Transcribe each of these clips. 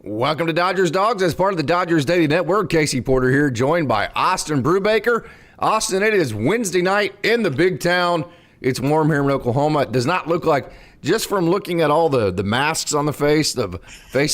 Welcome to Dodgers Dogs as part of the Dodgers Daily Network. Casey Porter here, joined by Austin Brubaker. Austin, it is Wednesday night in the big town. It's warm here in Oklahoma. It does not look like, just from looking at all the masks on the faces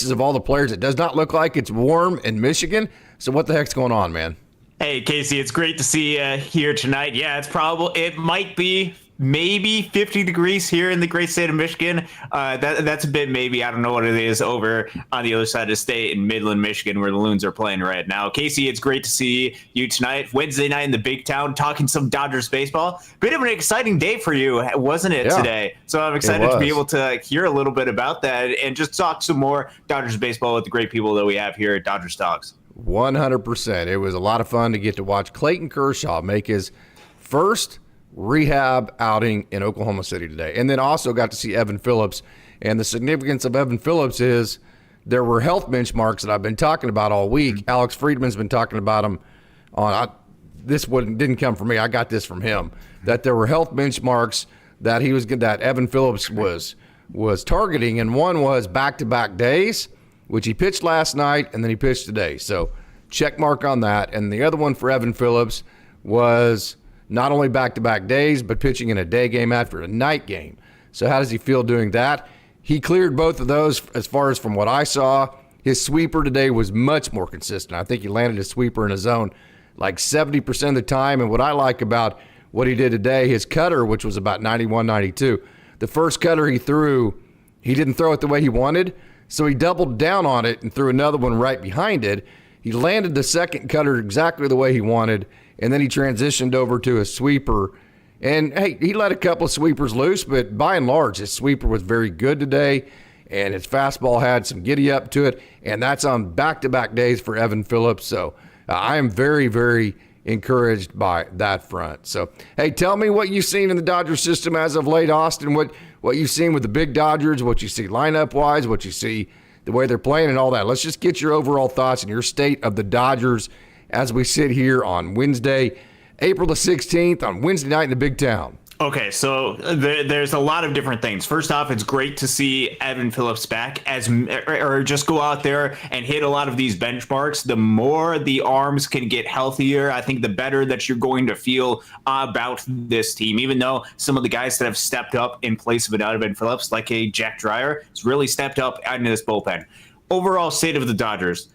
of all the players, it does not look like it's warm in Michigan. So what the heck's going on, man? Hey, Casey, it's great to see you here tonight. Yeah, it might be maybe 50 degrees here in the great state of Michigan. That's a bit maybe. I don't know what it is over on the other side of the state in Midland, Michigan, where the Loons are playing right now. Casey, it's great to see you tonight. Wednesday night in the big town, talking some Dodgers baseball. Bit of an exciting day for you, wasn't it, today? So I'm excited to be able to hear a little bit about that and just talk some more Dodgers baseball with the great people that we have here at Dodgers Dogs. 100%. It was a lot of fun to get to watch Clayton Kershaw make his first rehab outing in Oklahoma City today. And then also got to see Evan Phillips. And the significance of Evan Phillips is there were health benchmarks that I've been talking about all week. Alex Friedman's been talking about them didn't come from me. I got this from him, that there were health benchmarks that that Evan Phillips was targeting. And one was back-to-back days, which he pitched last night and then he pitched today. So check mark on that. And the other one for Evan Phillips was not only back-to-back days, but pitching in a day game after a night game. So how does he feel doing that? He cleared both of those as far as from what I saw. His sweeper today was much more consistent. I think he landed his sweeper in his zone like 70% of the time. And what I like about what he did today, his cutter, which was about 91, 92, the first cutter he threw, he didn't throw it the way he wanted. So he doubled down on it and threw another one right behind it. He landed the second cutter exactly the way he wanted. And then he transitioned over to a sweeper. And, hey, he let a couple of sweepers loose, but by and large, his sweeper was very good today, and his fastball had some giddy-up to it, and that's on back-to-back days for Evan Phillips. So I am very, very encouraged by that front. So, hey, tell me what you've seen in the Dodgers system as of late, Austin, what you've seen with the big Dodgers, what you see lineup-wise, what you see the way they're playing and all that. Let's just get your overall thoughts and your state of the Dodgers as we sit here on Wednesday, April the 16th, on Wednesday night in the big town. Okay, so there's a lot of different things. First off, it's great to see Evan Phillips back or just go out there and hit a lot of these benchmarks. The more the arms can get healthier, I think the better that you're going to feel about this team. Even though some of the guys that have stepped up in place of an Evan Phillips, like a Jack Dreyer, has really stepped up into this bullpen. Overall state of the Dodgers.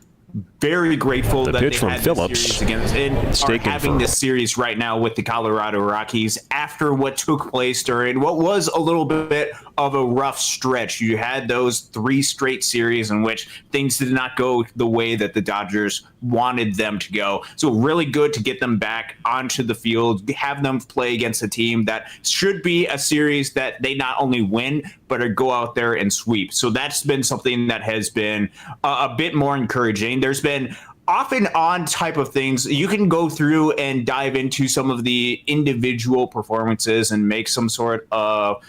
Very grateful that they had Phillips. this series against and are having this series right now with the Colorado Rockies after what took place during what was a little bit of a rough stretch. You had those 3 straight series in which things did not go the way that the Dodgers wanted them to go. So really good to get them back onto the field, have them play against a team that should be a series that they not only win, but go out there and sweep. So that's been something that has been a bit more encouraging. There's been off and on type of things. You can go through and dive into some of the individual performances and make some sort of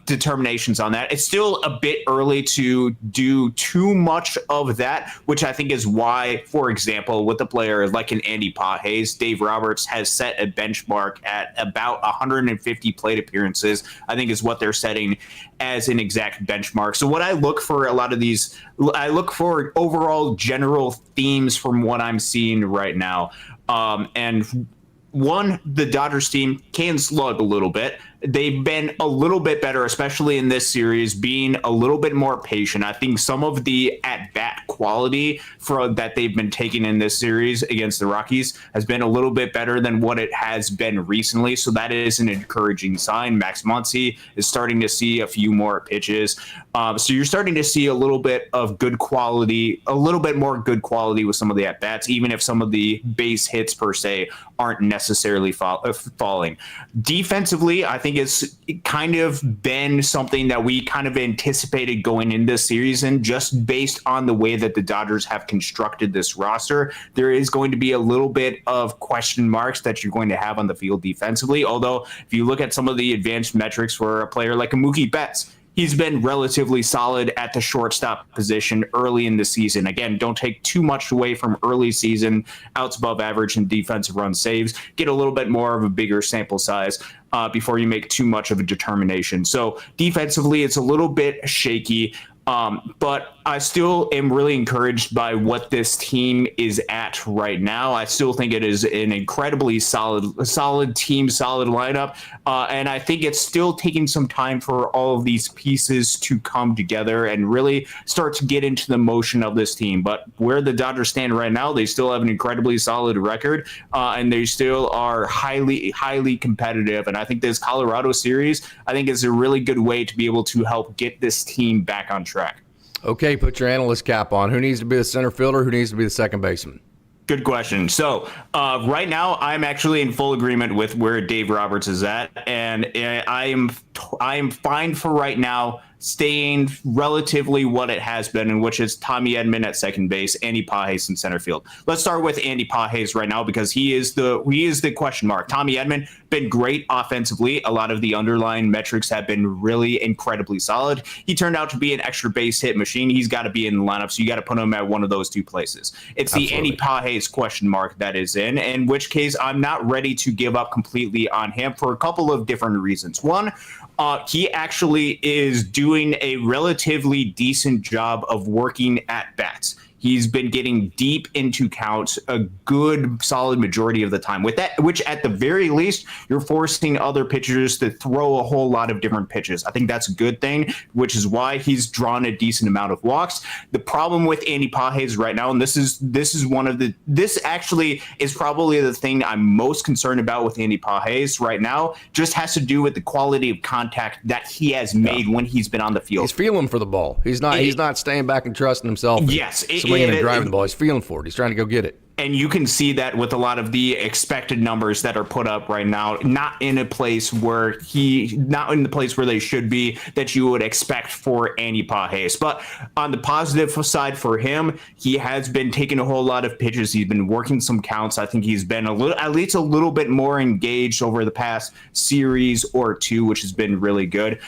determinations on that. It's still a bit early to do too much of that, which I think is why, for example, with a player like an Andy Pages, Dave Roberts has set a benchmark at about 150 plate appearances, I think is what they're setting as an exact benchmark. So what I look for a lot of these, I look for overall general themes from what I'm seeing right now. And one, the Dodgers team can slug a little bit. They've been a little bit better, especially in this series, being a little bit more patient. I think some of the at-bat quality that they've been taking in this series against the Rockies has been a little bit better than what it has been recently. So that is an encouraging sign. Max Muncy is starting to see a few more pitches. So you're starting to see a little bit of good quality, a little bit more good quality with some of the at-bats, even if some of the base hits per se aren't necessarily falling. Defensively, I think it's kind of been something that we kind of anticipated going into this series, and just based on the way that the Dodgers have constructed this roster, there is going to be a little bit of question marks that you're going to have on the field defensively. Although if you look at some of the advanced metrics for a player like a Mookie Betts, he's been relatively solid at the shortstop position early in the season. Again, don't take too much away from early season outs above average and defensive run saves. Get a little bit more of a bigger sample size before you make too much of a determination. So defensively, it's a little bit shaky. But I still am really encouraged by what this team is at right now. I still think it is an incredibly solid team, solid lineup. And I think it's still taking some time for all of these pieces to come together and really start to get into the motion of this team. But where the Dodgers stand right now, they still have an incredibly solid record, and they still are highly, highly competitive. And I think this Colorado series, I think, is a really good way to be able to help get this team back on track. Okay, put your analyst cap on. Who needs to be the center fielder? Who needs to be the second baseman? Good question. So right now, I'm actually in full agreement with where Dave Roberts is at, and I am fine for right now staying relatively what it has been, in which is Tommy Edman at second base, Andy Pages in center field. Let's start with Andy Pages right now because he is the question mark. Tommy Edman been great offensively. A lot of the underlying metrics have been really incredibly solid. He turned out to be an extra base hit machine. He's got to be in the lineup, so you got to put him at one of those two places. It's Absolutely. The Andy Pages question mark that is in which case I'm not ready to give up completely on him for a couple of different reasons. One, he actually is doing a relatively decent job of working at bats. He's been getting deep into counts a good solid majority of the time. With that, which at the very least, you're forcing other pitchers to throw a whole lot of different pitches. I think that's a good thing, which is why he's drawn a decent amount of walks. The problem with Andy Pages right now, and this actually is probably the thing I'm most concerned about with Andy Pages right now, just has to do with the quality of contact that he has made when he's been on the field. He's feeling for the ball. He's not staying back and trusting himself. Yes. And driving the ball. He's feeling for it. He's trying to go get it. And you can see that with a lot of the expected numbers that are put up right now, not in the place where they should be that you would expect for Andy Pages. But on the positive side for him, he has been taking a whole lot of pitches. He's been working some counts. I think he's been at least a little bit more engaged over the past series or two, which has been really good.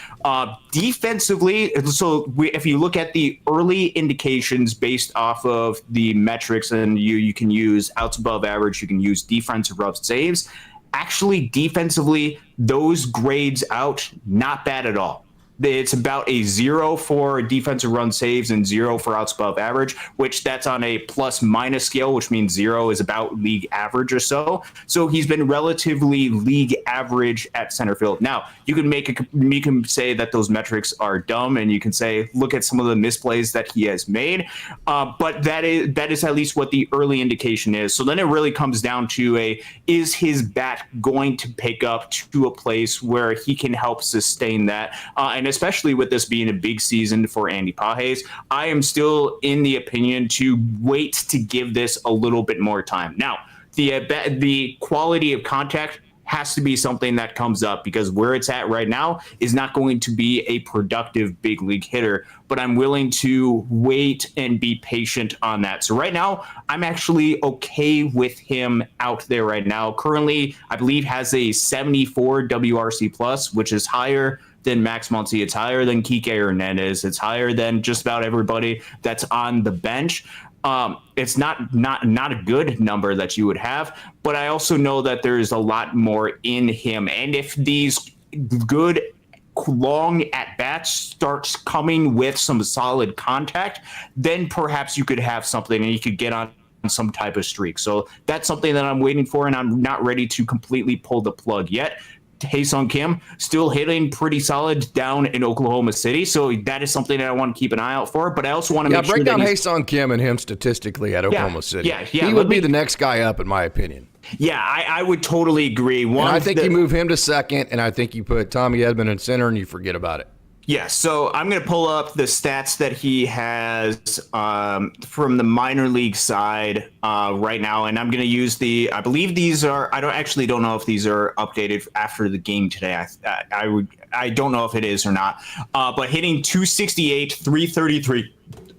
Defensively, so if you look at the early indications based off of the metrics, and you can use outs above average, you can use defensive run saves. Actually, defensively, those grades out, not bad at all. It's about a 0 for defensive run saves and 0 for outs above average, which that's on a plus minus scale, which means 0 is about league average or so. So he's been relatively league average at center field. Now, you can say that those metrics are dumb, and you can say, look at some of the misplays that he has made. But that is at least what the early indication is. So then it really comes down to is his bat going to pick up to a place where he can help sustain that? And especially with this being a big season for Andy Pages, I am still in the opinion to wait to give this a little bit more time. Now, the quality of contact has to be something that comes up, because where it's at right now is not going to be a productive big league hitter, but I'm willing to wait and be patient on that. So right now, I'm actually okay with him out there right now. Currently, I believe has a 74 WRC plus, which is higher than Max Muncy. It's higher than Kike Hernandez. It's higher than just about everybody that's on the bench. It's not a good number that you would have, but I also know that there's a lot more in him. And if these good long at bats starts coming with some solid contact, then perhaps you could have something and you could get on some type of streak. So that's something that I'm waiting for, and I'm not ready to completely pull the plug yet. Hae-Sung Kim still hitting pretty solid down in Oklahoma City, so that is something that I want to keep an eye out for. But I also want to make sure break down Hae-Sung Kim and him statistically at Oklahoma City. He would be the next guy up, in my opinion. Yeah, I would totally agree. I think you move him to second, and I think you put Tommy Edman in center, and you forget about it. Yeah, so I'm going to pull up the stats that he has from the minor league side right now, and I'm going to use I believe these are, I don't know if these are updated after the game today. I don't know if it is or not, but hitting 268, 333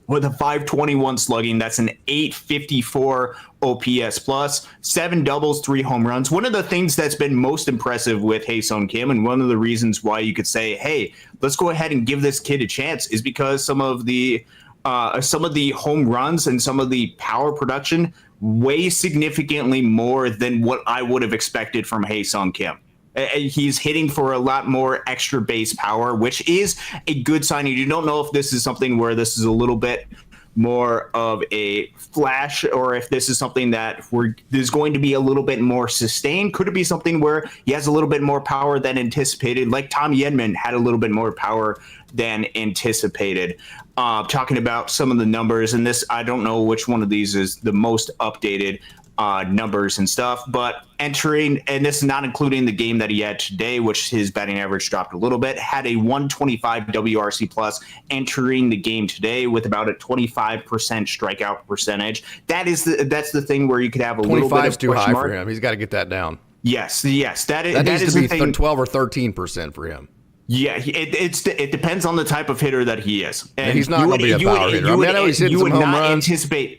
with a 521 slugging. That's an 854 OPS plus, 7 doubles, 3 home runs. One of the things that's been most impressive with Hae-Sung Kim, and one of the reasons why you could say, hey, let's go ahead and give this kid a chance, is because some of the home runs and some of the power production way significantly more than what I would have expected from Hae-Sung Kim. He's hitting for a lot more extra base power, which is a good sign. You don't know if this is something where this is a little bit more of a flash, or if this is something that there's going to be a little bit more sustained. Could it be something where he has a little bit more power than anticipated, like Tommy Edman had a little bit more power than anticipated? Talking about some of the numbers, and this, I don't know which one of these is the most updated numbers and stuff, but entering, and this is not including the game that he had today, which his batting average dropped a little bit, had a 125 WRC plus entering the game today with about a 25% strikeout percentage. That's the thing where you could have a little bit of too high mark for him. He's got to get that down. Yes, that needs is to be the thing. 12 or 13% for him. Yeah, it depends on the type of hitter that he is. And he's not going to be a power hitter. I know he's hitting some home runs.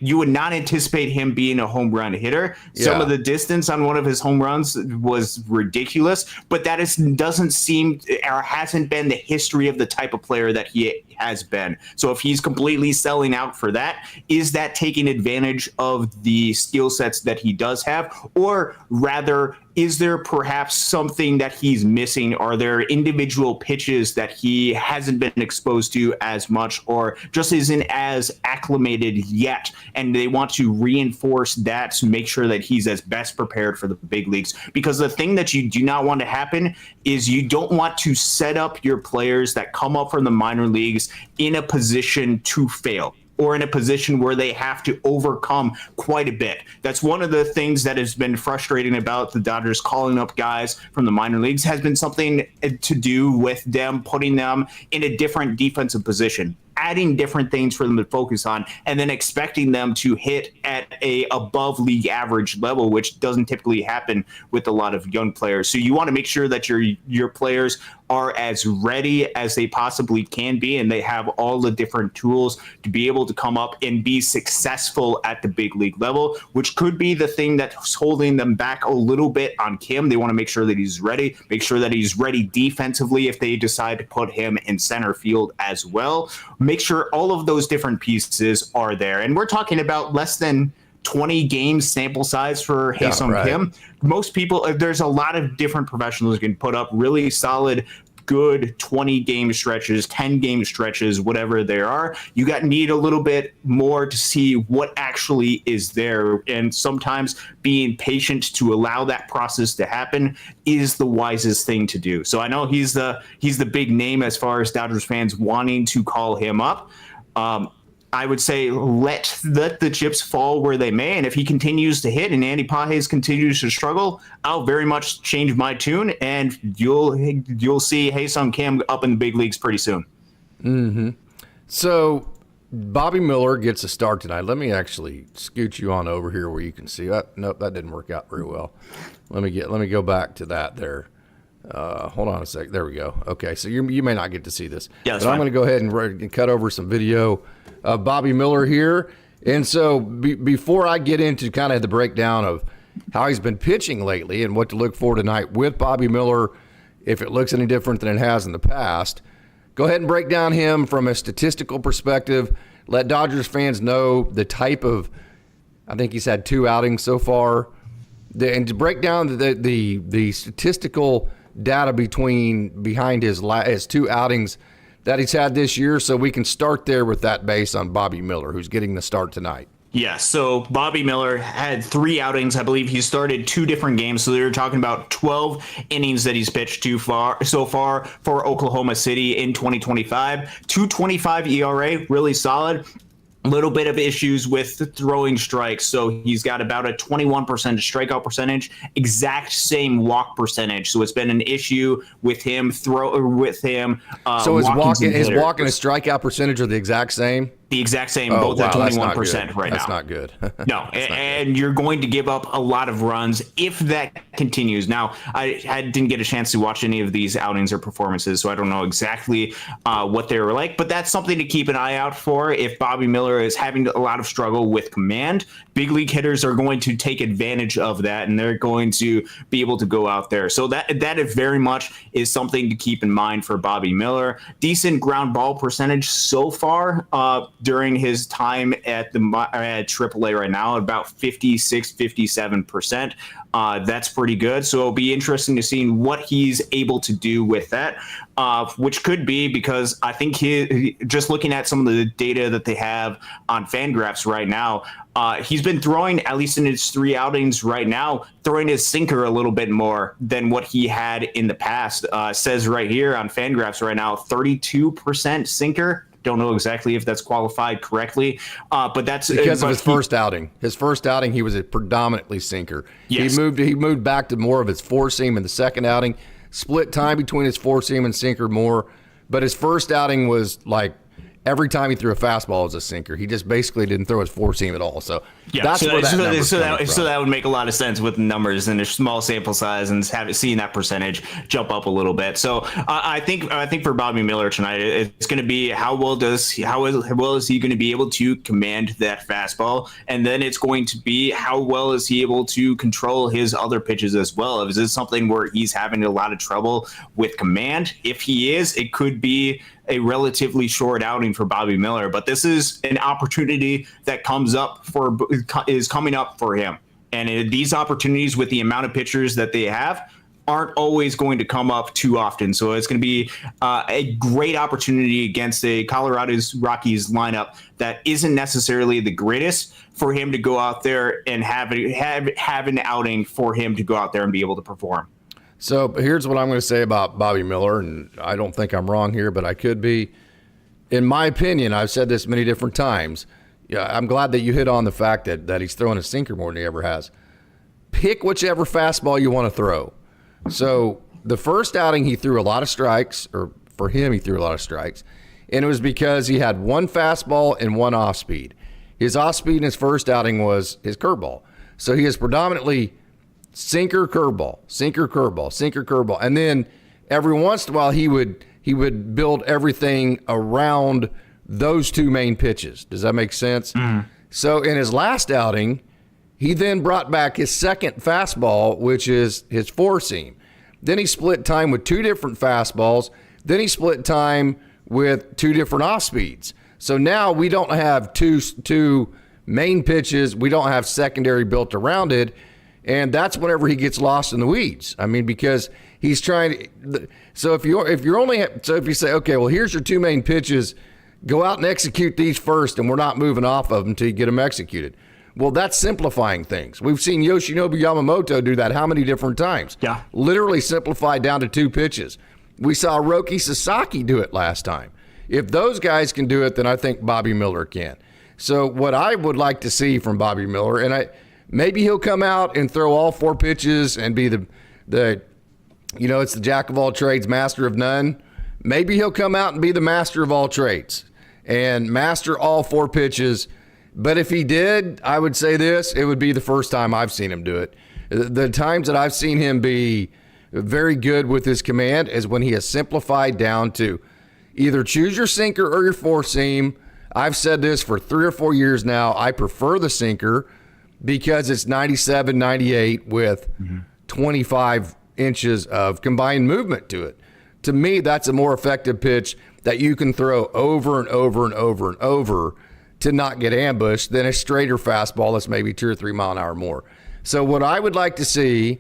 You would not anticipate him being a home run hitter. Yeah. Some of the distance on one of his home runs was ridiculous, but that doesn't seem, or hasn't been, the history of the type of player that he has been. So if he's completely selling out for that, is that taking advantage of the skill sets that he does have? Or rather, is there perhaps something that he's missing? Are there individual pitches that he hasn't been exposed to as much, or just isn't as acclimated yet? And they want to reinforce that to make sure that he's as best prepared for the big leagues. Because the thing that you do not want to happen is you don't want to set up your players that come up from the minor leagues in a position to fail, or in a position where they have to overcome quite a bit. That's one of the things that has been frustrating about the Dodgers calling up guys from the minor leagues, has been something to do with them putting them in a different defensive position, adding different things for them to focus on, and then expecting them to hit at a above league average level, which doesn't typically happen with a lot of young players. So you want to make sure that your players are as ready as they possibly can be, and they have all the different tools to be able to come up and be successful at the big league level, which could be the thing that's holding them back a little bit on Kim. They want to make sure that he's ready, make sure that he's ready defensively if they decide to put him in center field as well. Make sure all of those different pieces are there. And we're talking about less than 20 games sample size for Ha-Seong Kim. Most people, there's a lot of different professionals who can put up really solid, good 20 game stretches, 10 game stretches, whatever there are. You need a little bit more to see what actually is there. And sometimes being patient to allow that process to happen is the wisest thing to do. So I know he's the big name as far as Dodgers fans wanting to call him up. I would say let the chips fall where they may, and if he continues to hit and Andy Pages continues to struggle, I'll very much change my tune, and you'll see Ha-Seong Kim up in the big leagues pretty soon. Mm-hmm. So Bobby Miller gets a start tonight. Let me actually scoot you on over here where you can see that. Nope, that didn't work out very well. Let me go back to that there. Hold on a sec. There we go. Okay, so you may not get to see this. Yeah, that's but fine. I'm going to go ahead and cut over some video of Bobby Miller here. And so before I get into kind of the breakdown of how he's been pitching lately and what to look for tonight with Bobby Miller, if it looks any different than it has in the past, go ahead and break down him from a statistical perspective. Let Dodgers fans know the type of, I think he's had 2 outings so far, and to break down the statistical data behind his 2 outings that he's had this year, so we can start there with that base on Bobby Miller, who's getting the start tonight. Yeah, so Bobby Miller had 3 outings. I believe he started 2 different games, so they're talking about 12 innings that he's pitched so far for Oklahoma City in 2025. 2.25 ERA, really solid. Little bit of issues with throwing strikes, so he's got about a 21% strikeout percentage, exact same walk percentage. So it's been an issue with him So his walking and strikeout percentage are the exact same. The exact same, both at 21% right now. That's not good. No, and you're going to give up a lot of runs if that continues. Now, I didn't get a chance to watch any of these outings or performances, so I don't know exactly what they were like, but that's something to keep an eye out for. If Bobby Miller is having a lot of struggle with command, big league hitters are going to take advantage of that, and they're going to be able to go out there. So that very much is something to keep in mind for Bobby Miller. Decent ground ball percentage so far. during his time at AAA right now, about 56, 57%. That's pretty good. So it'll be interesting to see what he's able to do with that, which could be because I think just looking at some of the data that they have on Fangraphs right now, he's been throwing, at least in his 3 outings right now, throwing his sinker a little bit more than what he had in the past. Says right here on Fangraphs right now, 32% sinker. Don't know exactly if that's qualified correctly, but that's because of his first outing. His first outing, he was a predominantly sinker. Yes. He moved back to more of his four seam in the second outing. Split time between his four seam and sinker more, but his first outing was like every time he threw a fastball was a sinker. He just basically didn't throw his four seam at all. So that's where that would make a lot of sense with the numbers and a small sample size and seeing that percentage jump up a little bit. So I think for Bobby Miller tonight, it's going to be how well is he going to be able to command that fastball, and then it's going to be how well is he able to control his other pitches as well. Is this something where he's having a lot of trouble with command? If he is, it could be a relatively short outing for Bobby Miller, but this is an opportunity that is coming up for him. And these opportunities with the amount of pitchers that they have aren't always going to come up too often. So it's going to be a great opportunity against a Colorado Rockies lineup that isn't necessarily the greatest for him to go out there and have an outing for him to go out there and be able to perform. So here's what I'm going to say about Bobby Miller, and I don't think I'm wrong here, but I could be. In my opinion, I've said this many different times. Yeah, I'm glad that you hit on the fact that he's throwing a sinker more than he ever has. Pick whichever fastball you want to throw. So the first outing, he threw a lot of strikes, or for him, he threw a lot of strikes, and it was because he had one fastball and one off-speed. His off-speed in his first outing was his curveball. So he is predominantly sinker, curveball, sinker, curveball, sinker, curveball. And then every once in a while he would build everything around those two main pitches. Does that make sense? Mm-hmm. So in his last outing, he then brought back his second fastball, which is his four seam. Then he split time with two different fastballs. Then he split time with two different off speeds. So now we don't have two main pitches. We don't have secondary built around it. And that's whenever he gets lost in the weeds. I mean, because he's trying to. So if you say, okay, well, here's your two main pitches, go out and execute these first, and we're not moving off of them until you get them executed. Well, that's simplifying things. We've seen Yoshinobu Yamamoto do that how many different times? Yeah. Literally simplified down to two pitches. We saw Roki Sasaki do it last time. If those guys can do it, then I think Bobby Miller can. So what I would like to see from Bobby Miller, and maybe he'll come out and throw all four pitches and be the it's the jack of all trades, master of none. Maybe he'll come out and be the master of all trades and master all four pitches. But if he did, I would say this, it would be the first time I've seen him do it. The times that I've seen him be very good with his command is when he has simplified down to either choose your sinker or your four seam. I've said this for 3 or 4 years now. I prefer the sinker because it's 97, 98 with 25 inches of combined movement to it. To me, that's a more effective pitch that you can throw over and over and over and over to not get ambushed than a straighter fastball that's maybe 2 or 3 mile an hour more. So what I would like to see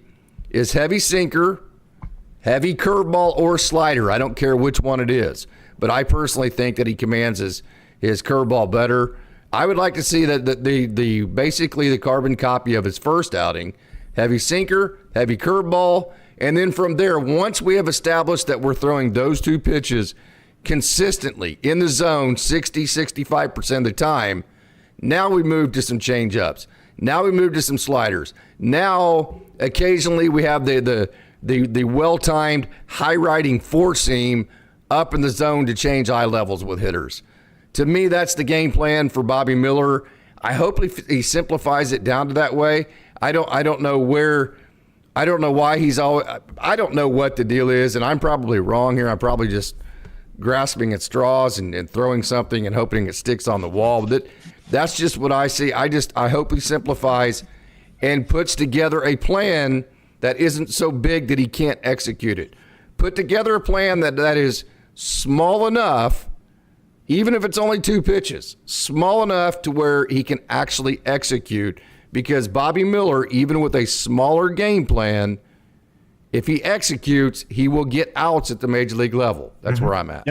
is heavy sinker, heavy curveball, or slider. I don't care which one it is, but I personally think that he commands his curveball better. I would like to see that the basically the carbon copy of his first outing, heavy sinker, heavy curveball, and then from there, once we have established that we're throwing those two pitches consistently in the zone 60, 65% of the time, now we move to some change-ups. Now we move to some sliders. Now, occasionally we have the well-timed, high-riding four-seam up in the zone to change eye levels with hitters. To me, that's the game plan for Bobby Miller. I hope he simplifies it down to that way. I don't know why he's always. I don't know what the deal is, and I'm probably wrong here. I'm probably just grasping at straws and throwing something and hoping it sticks on the wall. But that's just what I see. I hope he simplifies and puts together a plan that isn't so big that he can't execute it. Put together a plan that is small enough even if it's only 2 pitches, small enough to where he can actually execute. Because Bobby Miller, even with a smaller game plan, if he executes, he will get outs at the major league level. That's where I'm at.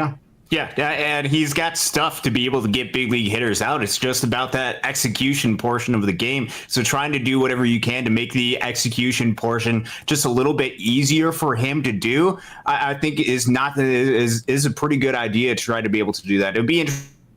Yeah, and he's got stuff to be able to get big league hitters out. It's just about that execution portion of the game. So trying to do whatever you can to make the execution portion just a little bit easier for him to do, I think is a pretty good idea to try to be able to do that. It would be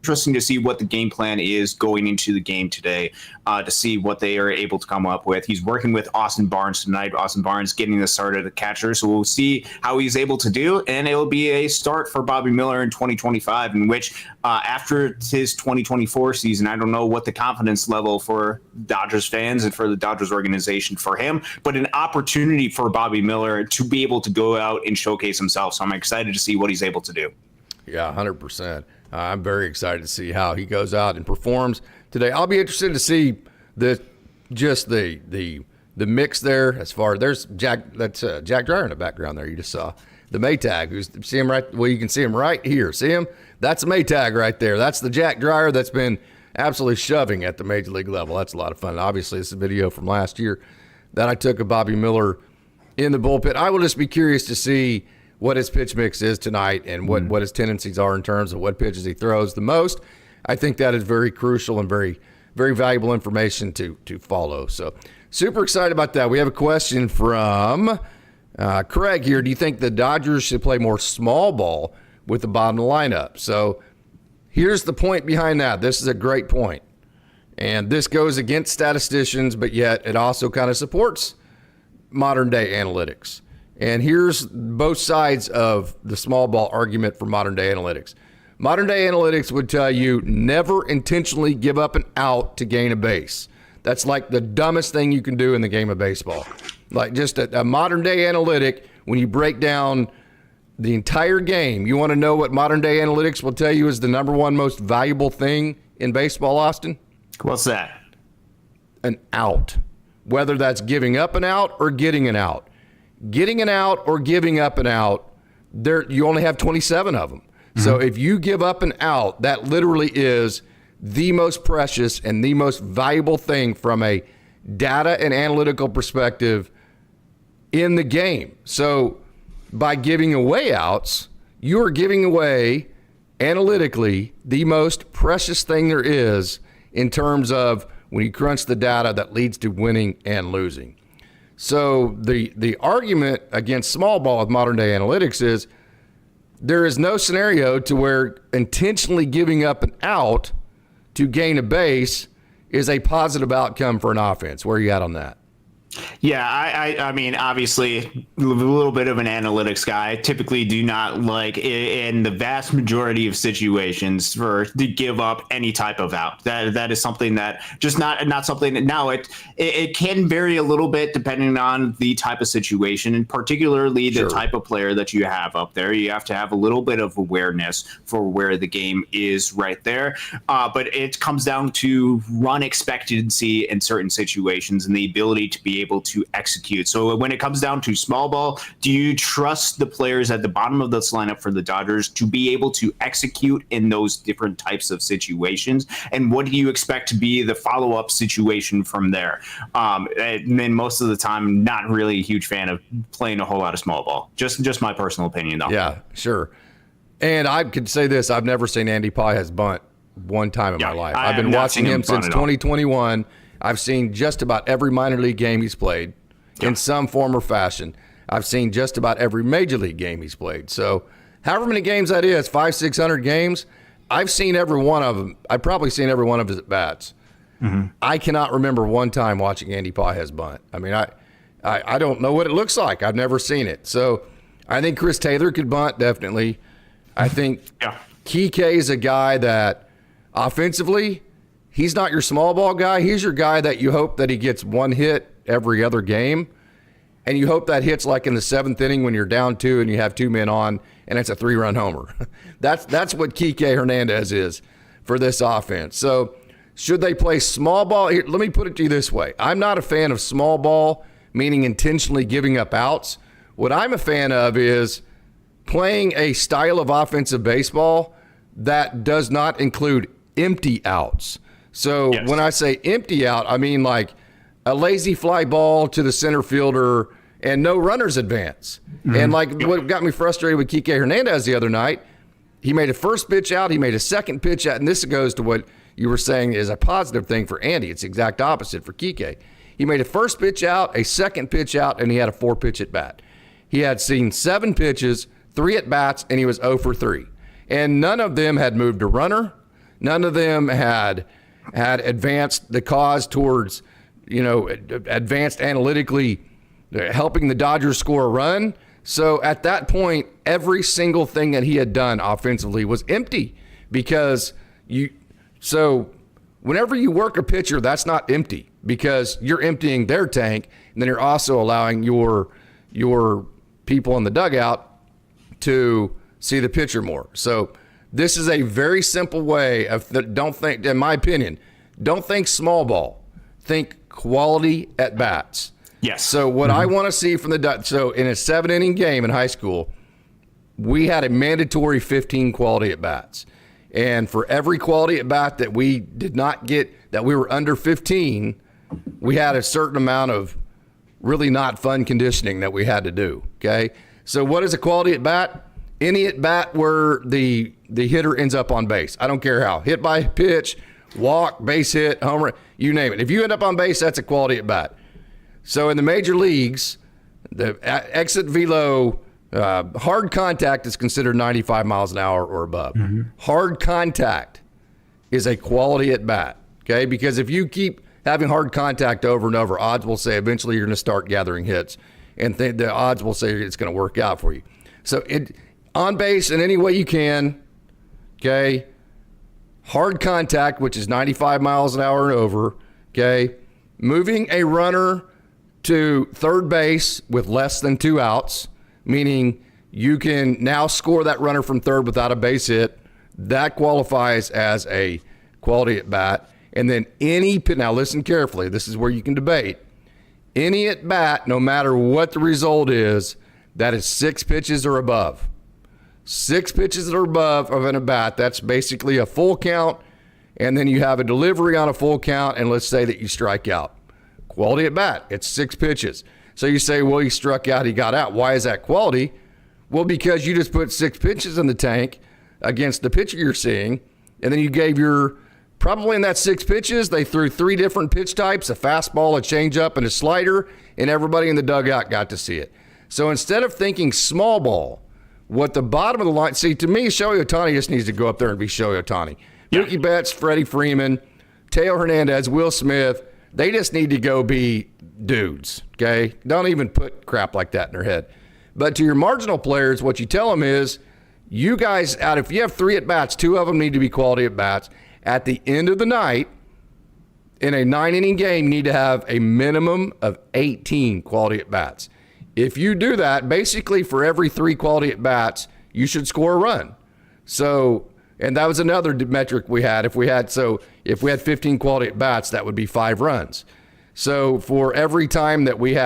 interesting to see what the game plan is going into the game today, to see what they are able to come up with. He's working with Austin Barnes tonight. Austin Barnes getting the start at the catcher, so we'll see how he's able to do, and it will be a start for Bobby Miller in 2025, in which after his 2024 season, I don't know what the confidence level for Dodgers fans and for the Dodgers organization for him, but an opportunity for Bobby Miller to be able to go out and showcase himself. So I'm excited to see what he's able to do. Yeah, 100%. I'm very excited to see how he goes out and performs today. I'll be interested to see the mix there as far there's Jack Dreyer in the background there. You just saw the Maytag. See him right? Well, you can see him right here. See him? That's a Maytag right there. That's the Jack Dreyer that's been absolutely shoving at the major league level. That's a lot of fun. Obviously, it's a video from last year that I took of Bobby Miller in the bullpen. I will just be curious to see what his pitch mix is tonight and what his tendencies are in terms of what pitches he throws the most. I think that is very crucial and very, very valuable information to follow. So super excited about that. We have a question from Craig here. Do you think the Dodgers should play more small ball with the bottom of the lineup? So here's the point behind that. This is a great point. And this goes against statisticians, but yet it also kind of supports modern day analytics. And here's both sides of the small ball argument for modern day analytics. Modern day analytics would tell you never intentionally give up an out to gain a base. That's like the dumbest thing you can do in the game of baseball. Like just a modern day analytic, when you break down the entire game, you want to know what modern day analytics will tell you is the number one most valuable thing in baseball, Austin? What's that? An out. Whether that's giving up an out or getting an out. Getting an out or giving up an out, you only have 27 of them. Mm-hmm. So if you give up an out, that literally is the most precious and the most valuable thing from a data and analytical perspective in the game. So by giving away outs, you are giving away analytically the most precious thing there is in terms of when you crunch the data that leads to winning and losing. So the argument against small ball with modern day analytics is there is no scenario to where intentionally giving up an out to gain a base is a positive outcome for an offense. Where are you at on that? Yeah, I mean, obviously, a little bit of an analytics guy. I typically do not like, in the vast majority of situations, to give up any type of out. That is something that just not something that now it can vary a little bit depending on the type of situation, and particularly the type of player that you have up there. You have to have a little bit of awareness for where the game is right there. But it comes down to run expectancy in certain situations and the ability to be able to execute. So when it comes down to small ball, do you trust the players at the bottom of this lineup for the Dodgers to be able to execute in those different types of situations? And what do you expect to be the follow-up situation from there? And then most of the time, not really a huge fan of playing a whole lot of small ball. Just my personal opinion, though. Yeah, sure. And I could say this. I've never seen Andy Pages bunt one time in my life. I've been watching him since 2021. I've seen just about every minor league game he's played in some form or fashion. I've seen just about every major league game he's played. So however many games that is, 500-600 games, I've seen every one of them. I've probably seen every one of his at-bats. Mm-hmm. I cannot remember one time watching Andy Pages bunt. I mean, I don't know what it looks like. I've never seen it. So I think Chris Taylor could bunt, definitely. I think Kike is a guy that offensively, he's not your small ball guy. He's your guy that you hope that he gets one hit every other game. And you hope that hits like in the 7th inning when you're down 2 and you have 2 men on and it's a 3-run homer. That's what Kike Hernandez is for this offense. So should they play small ball? Here, let me put it to you this way. I'm not a fan of small ball, meaning intentionally giving up outs. What I'm a fan of is playing a style of offensive baseball that does not include empty outs. So yes. when I say empty out, I mean like a lazy fly ball to the center fielder and no runners advance. Mm-hmm. And like what got me frustrated with Kike Hernandez the other night, he made a first pitch out, he made a second pitch out, and this goes to what you were saying is a positive thing for Andy. It's the exact opposite for Kike. He made a first pitch out, a second pitch out, and he had a 4-pitch at bat. He had seen 7 pitches, 3 at bats, and he was 0 for 3. And none of them had moved a runner. None of them had advanced the cause towards, advanced analytically helping the Dodgers score a run. So at that point, every single thing that he had done offensively was empty because so whenever you work a pitcher, that's not empty because you're emptying their tank, and then you're also allowing your people in the dugout to see the pitcher more. So this is a very simple way of don't think, in my opinion, don't think small ball, think quality at bats. Yes. So what I want to see from so in a 7-inning game in high school, we had a mandatory 15 quality at bats. And for every quality at bat that we did not get, that we were under 15, we had a certain amount of really not fun conditioning that we had to do. Okay. So what is a quality at bat? Any at bat where the hitter ends up on base. I don't care how. Hit by pitch, walk, base hit, home run, you name it. If you end up on base, that's a quality at bat. So in the major leagues, the exit velo, hard contact is considered 95 miles an hour or above. Mm-hmm. Hard contact is a quality at bat, okay? Because if you keep having hard contact over and over, odds will say eventually you're going to start gathering hits, and the odds will say it's going to work out for you. So on base in any way you can, okay? Hard contact, which is 95 miles an hour and over, okay? Moving a runner to third base with less than 2 outs, meaning you can now score that runner from third without a base hit. That qualifies as a quality at bat. And then now listen carefully, this is where you can debate. Any at bat, no matter what the result is, that is 6 pitches or above. 6 pitches or above of an at bat, that's basically a full count, and then you have a delivery on a full count, and let's say that you strike out. Quality at bat, it's 6 pitches. So you say, well, he struck out, he got out. Why is that quality? Well, because you just put 6 pitches in the tank against the pitcher you're seeing, and then you gave probably in that 6 pitches, they threw 3 different pitch types, a fastball, a changeup, and a slider, and everybody in the dugout got to see it. So instead of thinking small ball, what the bottom of the line, see, to me, Shohei Ohtani just needs to go up there and be Shohei Ohtani. Yeah. Mookie Betts, Freddie Freeman, Teo Hernandez, Will Smith, they just need to go be dudes, okay? Don't even put crap like that in their head. But to your marginal players, what you tell them is, you guys, if you have 3 at-bats, 2 of them need to be quality at-bats. At the end of the night, in a 9-inning game, you need to have a minimum of 18 quality at-bats. If you do that, basically for every 3 quality at-bats, you should score a run. So, and that was another metric we had. If we had 15 quality at-bats, that would be 5 runs. So for every time that we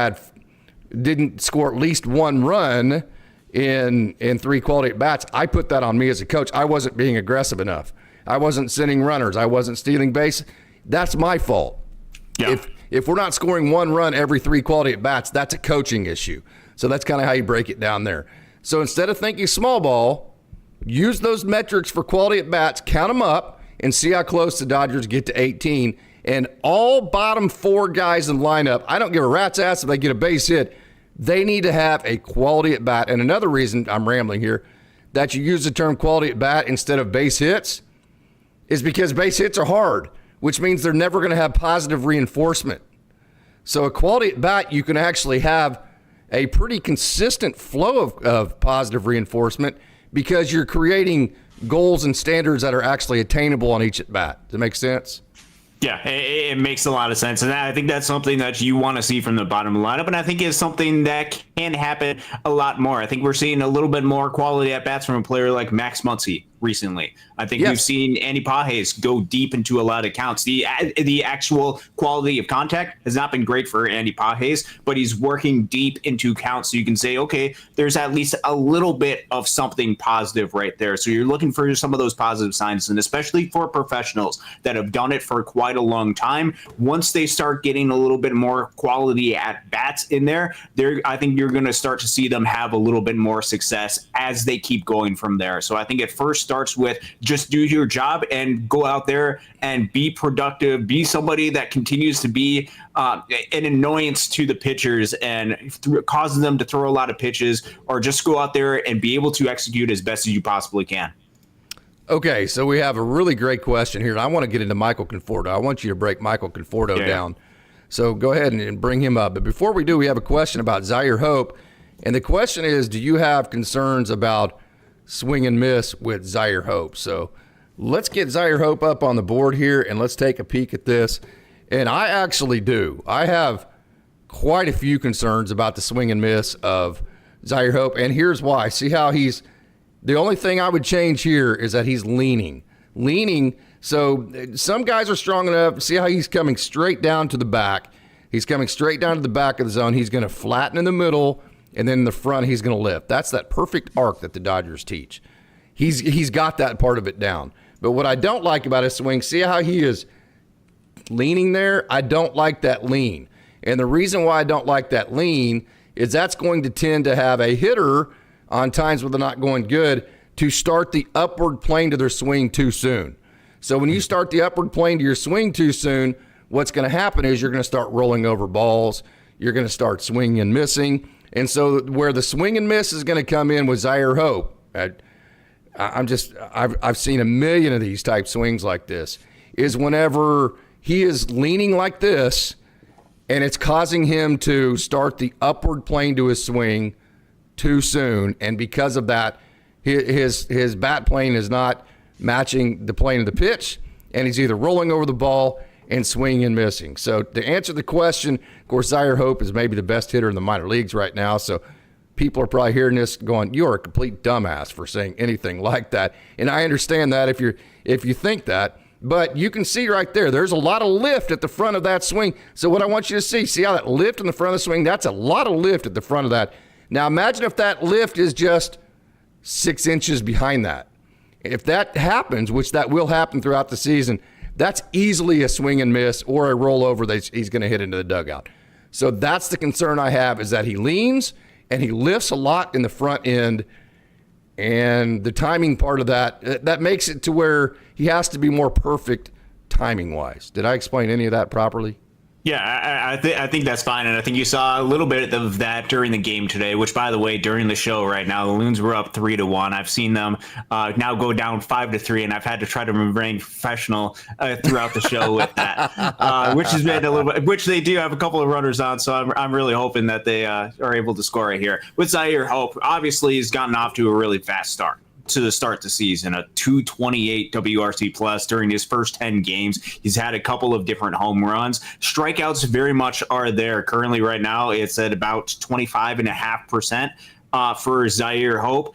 didn't score at least 1 run in 3 quality at-bats, I put that on me as a coach. I wasn't being aggressive enough. I wasn't sending runners. I wasn't stealing base. That's my fault. Yeah. If we're not scoring 1 run every 3 quality at-bats, that's a coaching issue. So that's kind of how you break it down there. So instead of thinking small ball, use those metrics for quality at-bats, count them up, and see how close the Dodgers get to 18. And all bottom 4 guys in the lineup, I don't give a rat's ass if they get a base hit. They need to have a quality at-bat. And another reason, I'm rambling here, that you use the term quality at-bat instead of base hits is because base hits are hard, which means they're never going to have positive reinforcement. So a quality at bat, you can actually have a pretty consistent flow of positive reinforcement because you're creating goals and standards that are actually attainable on each at bat. Does that make sense? Yeah, it makes a lot of sense. And I think that's something that you want to see from the bottom of the lineup. And I think it's something that can happen a lot more. I think we're seeing a little bit more quality at bats from a player like Max Muncy recently. I think we've seen Andy Pages go deep into a lot of counts. The actual quality of contact has not been great for Andy Pages, but he's working deep into counts. So you can say, okay, there's at least a little bit of something positive right there. So you're looking for some of those positive signs, and especially for professionals that have done it for quite a long time. Once they start getting a little bit more quality at bats in there, I think you're going to start to see them have a little bit more success as they keep going from there. So I think it first starts with just do your job and go out there and be productive, be somebody that continues to be an annoyance to the pitchers and causes them to throw a lot of pitches, or just go out there and be able to execute as best as you possibly can. Okay, so we have a really great question here, and I want to get into Michael Conforto. I want you to break Michael Conforto down. So go ahead and bring him up. But before we do, we have a question about Zaire Hope. And the question is, do you have concerns about swing and miss with Zaire Hope? So let's get Zaire Hope up on the board here, and let's take a peek at this. And I actually do. I have quite a few concerns about the swing and miss of Zaire Hope, and here's why. See how the only thing I would change here is that he's leaning. So some guys are strong enough. See how he's coming straight down to the back. He's coming straight down to the back of the zone. He's going to flatten in the middle, and then in the front, he's going to lift. That's that perfect arc that the Dodgers teach. He's got that part of it down. But what I don't like about his swing, see how he is leaning there? I don't like that lean. And the reason why I don't like that lean is that's going to tend to have a hitter on times where they're not going good to start the upward plane to their swing too soon. So when you start the upward plane to your swing too soon, what's going to happen is you're going to start rolling over balls. You're going to start swinging and missing. And so where the swing and miss is going to come in with Zaire Hope, I've seen a million of these type swings like this, is whenever he is leaning like this and it's causing him to start the upward plane to his swing too soon. And because of that, his bat plane is not matching the plane of the pitch, and he's either rolling over the ball and swinging and missing. So to answer the question, of course, Zaire Hope is maybe the best hitter in the minor leagues right now. So people are probably hearing this going, you're a complete dumbass for saying anything like that. And I understand that if you think that, but you can see right there, there's a lot of lift at the front of that swing. So what I want you to see how that lift in the front of the swing, that's a lot of lift at the front of that. Now imagine if that lift is just 6 inches behind that. If that happens, which that will happen throughout the season, that's easily a swing and miss or a rollover that he's going to hit into the dugout. So that's the concern I have, is that he leans and he lifts a lot in the front end, and the timing part of that makes it to where he has to be more perfect timing-wise. Did I explain any of that properly? Yeah, I think that's fine, and I think you saw a little bit of that during the game today. Which, by the way, during the show right now, the Loons were up 3-1. I've seen them now go down 5-3, and I've had to try to remain professional throughout the show with that, which has been a little bit. Which they do have a couple of runners on, so I'm really hoping that they are able to score right here. With Zaire Hope, obviously, he's gotten off to a really fast start to start the season, a 228 WRC plus during his first 10 games. He's had a couple of different home runs. Strikeouts very much are there. Currently right now, it's at about 25.5% for Zaire Hope.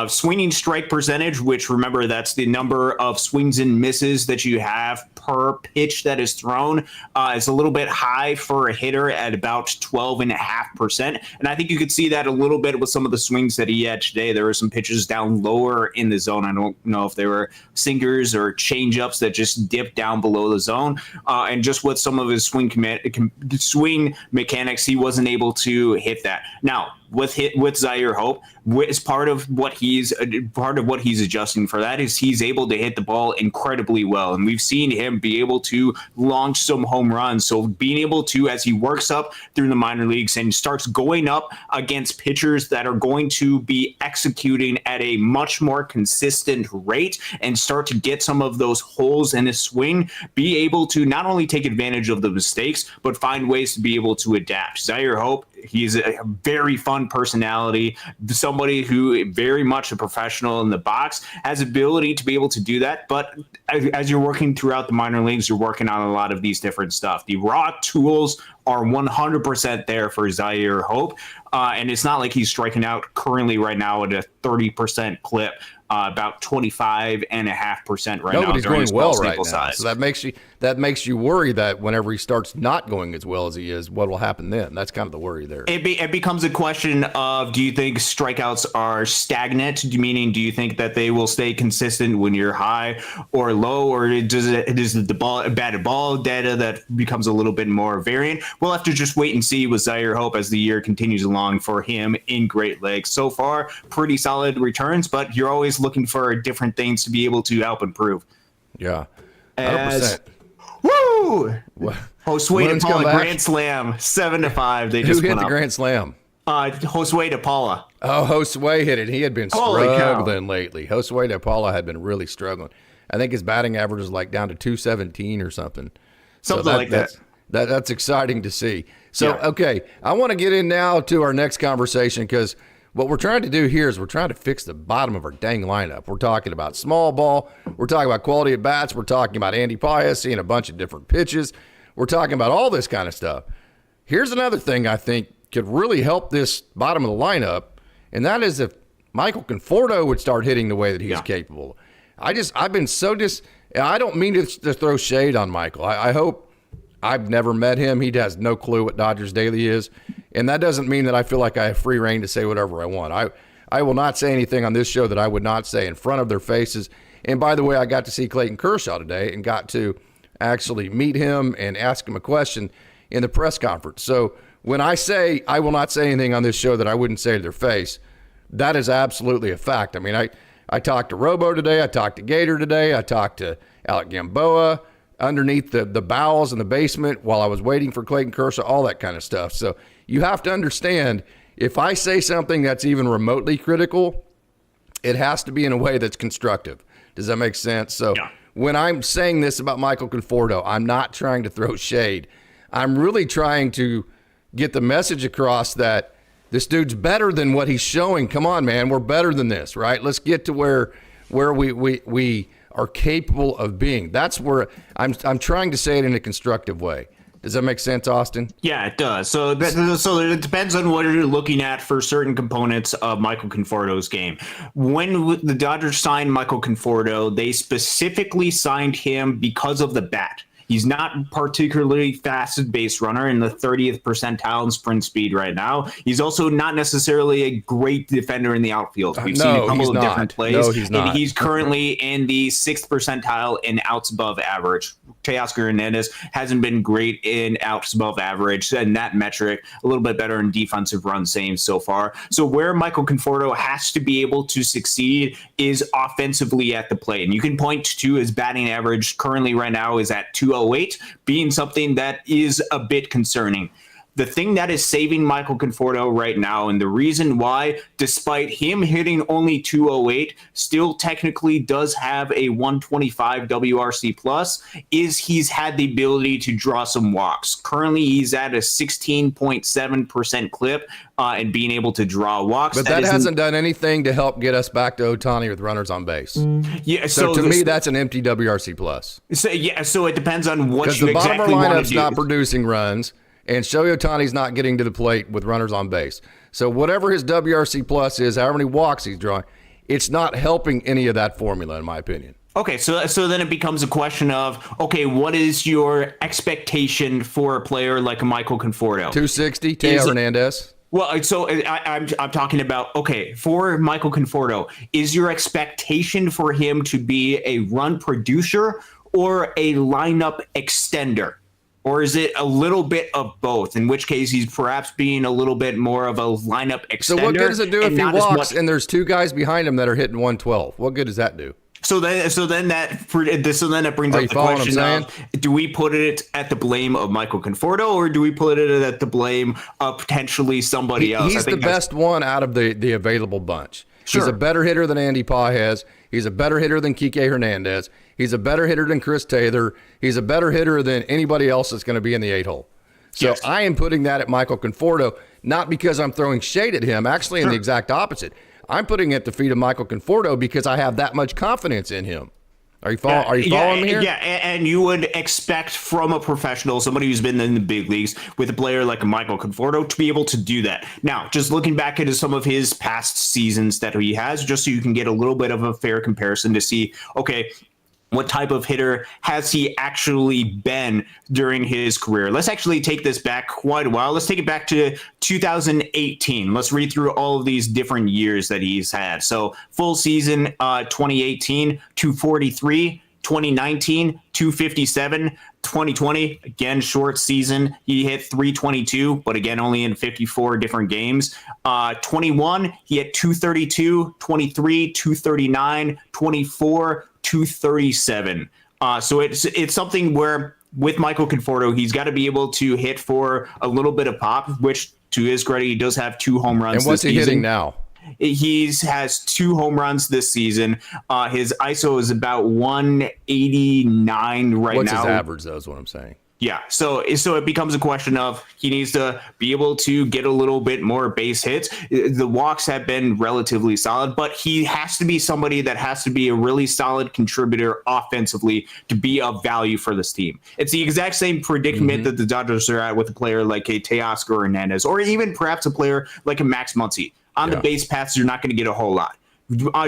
Swinging strike percentage, which, remember, that's the number of swings and misses that you have per pitch that is thrown, is a little bit high for a hitter at about 12.5%. And I think you could see that a little bit with some of the swings that he had today. There were some pitches down lower in the zone. I don't know if they were sinkers or changeups that just dipped down below the zone. And just with some of his swing mechanics, he wasn't able to hit that. Now, with Zaire Hope, is part of what he's adjusting for that is he's able to hit the ball incredibly well, and we've seen him be able to launch some home runs. So being able to, as he works up through the minor leagues and starts going up against pitchers that are going to be executing at a much more consistent rate and start to get some of those holes in his swing, be able to not only take advantage of the mistakes, but find ways to be able to adapt. Zaire Hope, he's a very fun personality, somebody who very much a professional in the box, has ability to be able to do that. But as you're working throughout the minor leagues, you're working on a lot of these different stuff. The raw tools are 100% there for Zaire Hope. And it's not like he's striking out currently right now at a 30% clip. about 25.5% right Nobody's now. going well right now. Size. So that makes you worry that whenever he starts not going as well as he is, what will happen then? That's kind of the worry there. It becomes a question of, do you think strikeouts are stagnant? Meaning, do you think that they will stay consistent when you're high or low, or does the batted ball data that becomes a little bit more variant? We'll have to just wait and see with Zaire Hope as the year continues along for him in Great Lakes. So far, pretty solid returns, but you're always looking for different things to be able to help improve. Yeah, 100%. Woo! Josue Loons DePaula grand slam 7-5. They just Who hit went the up. grand slam? Josue DePaula. Oh, Josue hit it. He had been struggling lately. Josue DePaula had been really struggling. I think his batting average is like down to 217 or something. Something like that. That's exciting to see. So, Yeah. okay, I want to get in now to our next conversation, because what we're trying to do here is we're trying to fix the bottom of our dang lineup. We're talking about small ball. We're talking about quality at bats. We're talking about Andy Paez seeing a bunch of different pitches. We're talking about all this kind of stuff. Here's another thing I think could really help this bottom of the lineup, and that is if Michael Conforto would start hitting the way that he's capable. I've been so I don't mean to throw shade on Michael. I hope. I've never met him. He has no clue what Dodgers Daily is. And that doesn't mean that I feel like I have free reign to say whatever I want. I will not say anything on this show that I would not say in front of their faces. And by the way, I got to see Clayton Kershaw today and got to actually meet him and ask him a question in the press conference. So when I say I will not say anything on this show that I wouldn't say to their face, that is absolutely a fact. I mean, I talked to Robo today. I talked to Gator today. I talked to Alec Gamboa underneath the bowels in the basement while I was waiting for Clayton Kershaw, all that kind of stuff. So you have to understand, if I say something that's even remotely critical, it has to be in a way that's constructive. Does that make sense? So when I'm saying this about Michael Conforto, I'm not trying to throw shade. I'm really trying to get the message across that this dude's better than what he's showing. Come on, man, we're better than this, right? Let's get to where we are capable of being. That's where I'm trying to say it in a constructive way. Does that make sense, Austin? Yeah, it does. So it depends on what you're looking at for certain components of Michael Conforto's game. When the Dodgers signed Michael Conforto, they specifically signed him because of the bat. He's not particularly fast base runner in the 30th percentile in sprint speed right now. He's also not necessarily a great defender in the outfield. We've seen a couple of different plays. No, he's not. And he's currently in the 6th percentile in outs above average. Teoscar Hernandez hasn't been great in outs above average, and that metric a little bit better in defensive run saves so far. So where Michael Conforto has to be able to succeed is offensively at the plate. And you can point to his batting average currently right now is at 208, being something that is a bit concerning. The thing that is saving Michael Conforto right now, and the reason why, despite him hitting only 208, still technically does have a 125 WRC plus, is he's had the ability to draw some walks. Currently, he's at a 16.7% clip and being able to draw walks. But that hasn't done anything to help get us back to Ohtani with runners on base. Yeah, so to me, that's an empty WRC plus. So it depends on what you exactly want to do. Because the bottom of our lineup's not producing runs, and Shohei Ohtani's not getting to the plate with runners on base. So whatever his WRC plus is, however many walks he's drawing, it's not helping any of that formula, in my opinion. Okay, so then it becomes a question of, okay, what is your expectation for a player like Michael Conforto? 260, Teo Hernandez. Well, so I'm talking about, okay, for Michael Conforto, is your expectation for him to be a run producer or a lineup extender? Or is it a little bit of both? In which case, he's perhaps being a little bit more of a lineup extender. So what good does it do if he walks and there's two guys behind him that are hitting 112? What good does that do? So then it brings up the question of, do we put it at the blame of Michael Conforto, or do we put it at the blame of potentially somebody else? He's the best one out of the available bunch. Sure. He's a better hitter than Andy Paez. He's a better hitter than Kike Hernandez. He's a better hitter than Chris Taylor. He's a better hitter than anybody else that's going to be in the 8-hole. So yes. I am putting that at Michael Conforto, not because I'm throwing shade at him, actually in the exact opposite. I'm putting it at the feet of Michael Conforto because I have that much confidence in him. Are you following me here? Yeah, and you would expect from a professional, somebody who's been in the big leagues, with a player like Michael Conforto, to be able to do that. Now, just looking back into some of his past seasons that he has, just so you can get a little bit of a fair comparison to see, okay, what type of hitter has he actually been during his career? Let's actually take this back quite a while. Let's take it back to 2018. Let's read through all of these different years that he's had. So full season 2018, 243, 2019, 257, 2020, again, short season. He hit 322, but again, only in 54 different games. 21, he hit 232, 23, 239, 24, 237. So it's something where with Michael Conforto, he's got to be able to hit for a little bit of pop, which to his credit, he does have 2 home runs. And what's he hitting now? He has 2 home runs this season. His ISO is about 189 right now. What's his average, though, is what I'm saying. Yeah, so it becomes a question of he needs to be able to get a little bit more base hits. The walks have been relatively solid, but he has to be somebody that has to be a really solid contributor offensively to be of value for this team. It's the exact same predicament that the Dodgers are at with a player like a Teoscar Hernandez, or even perhaps a player like a Max Muncy. On the base paths, you're not going to get a whole lot.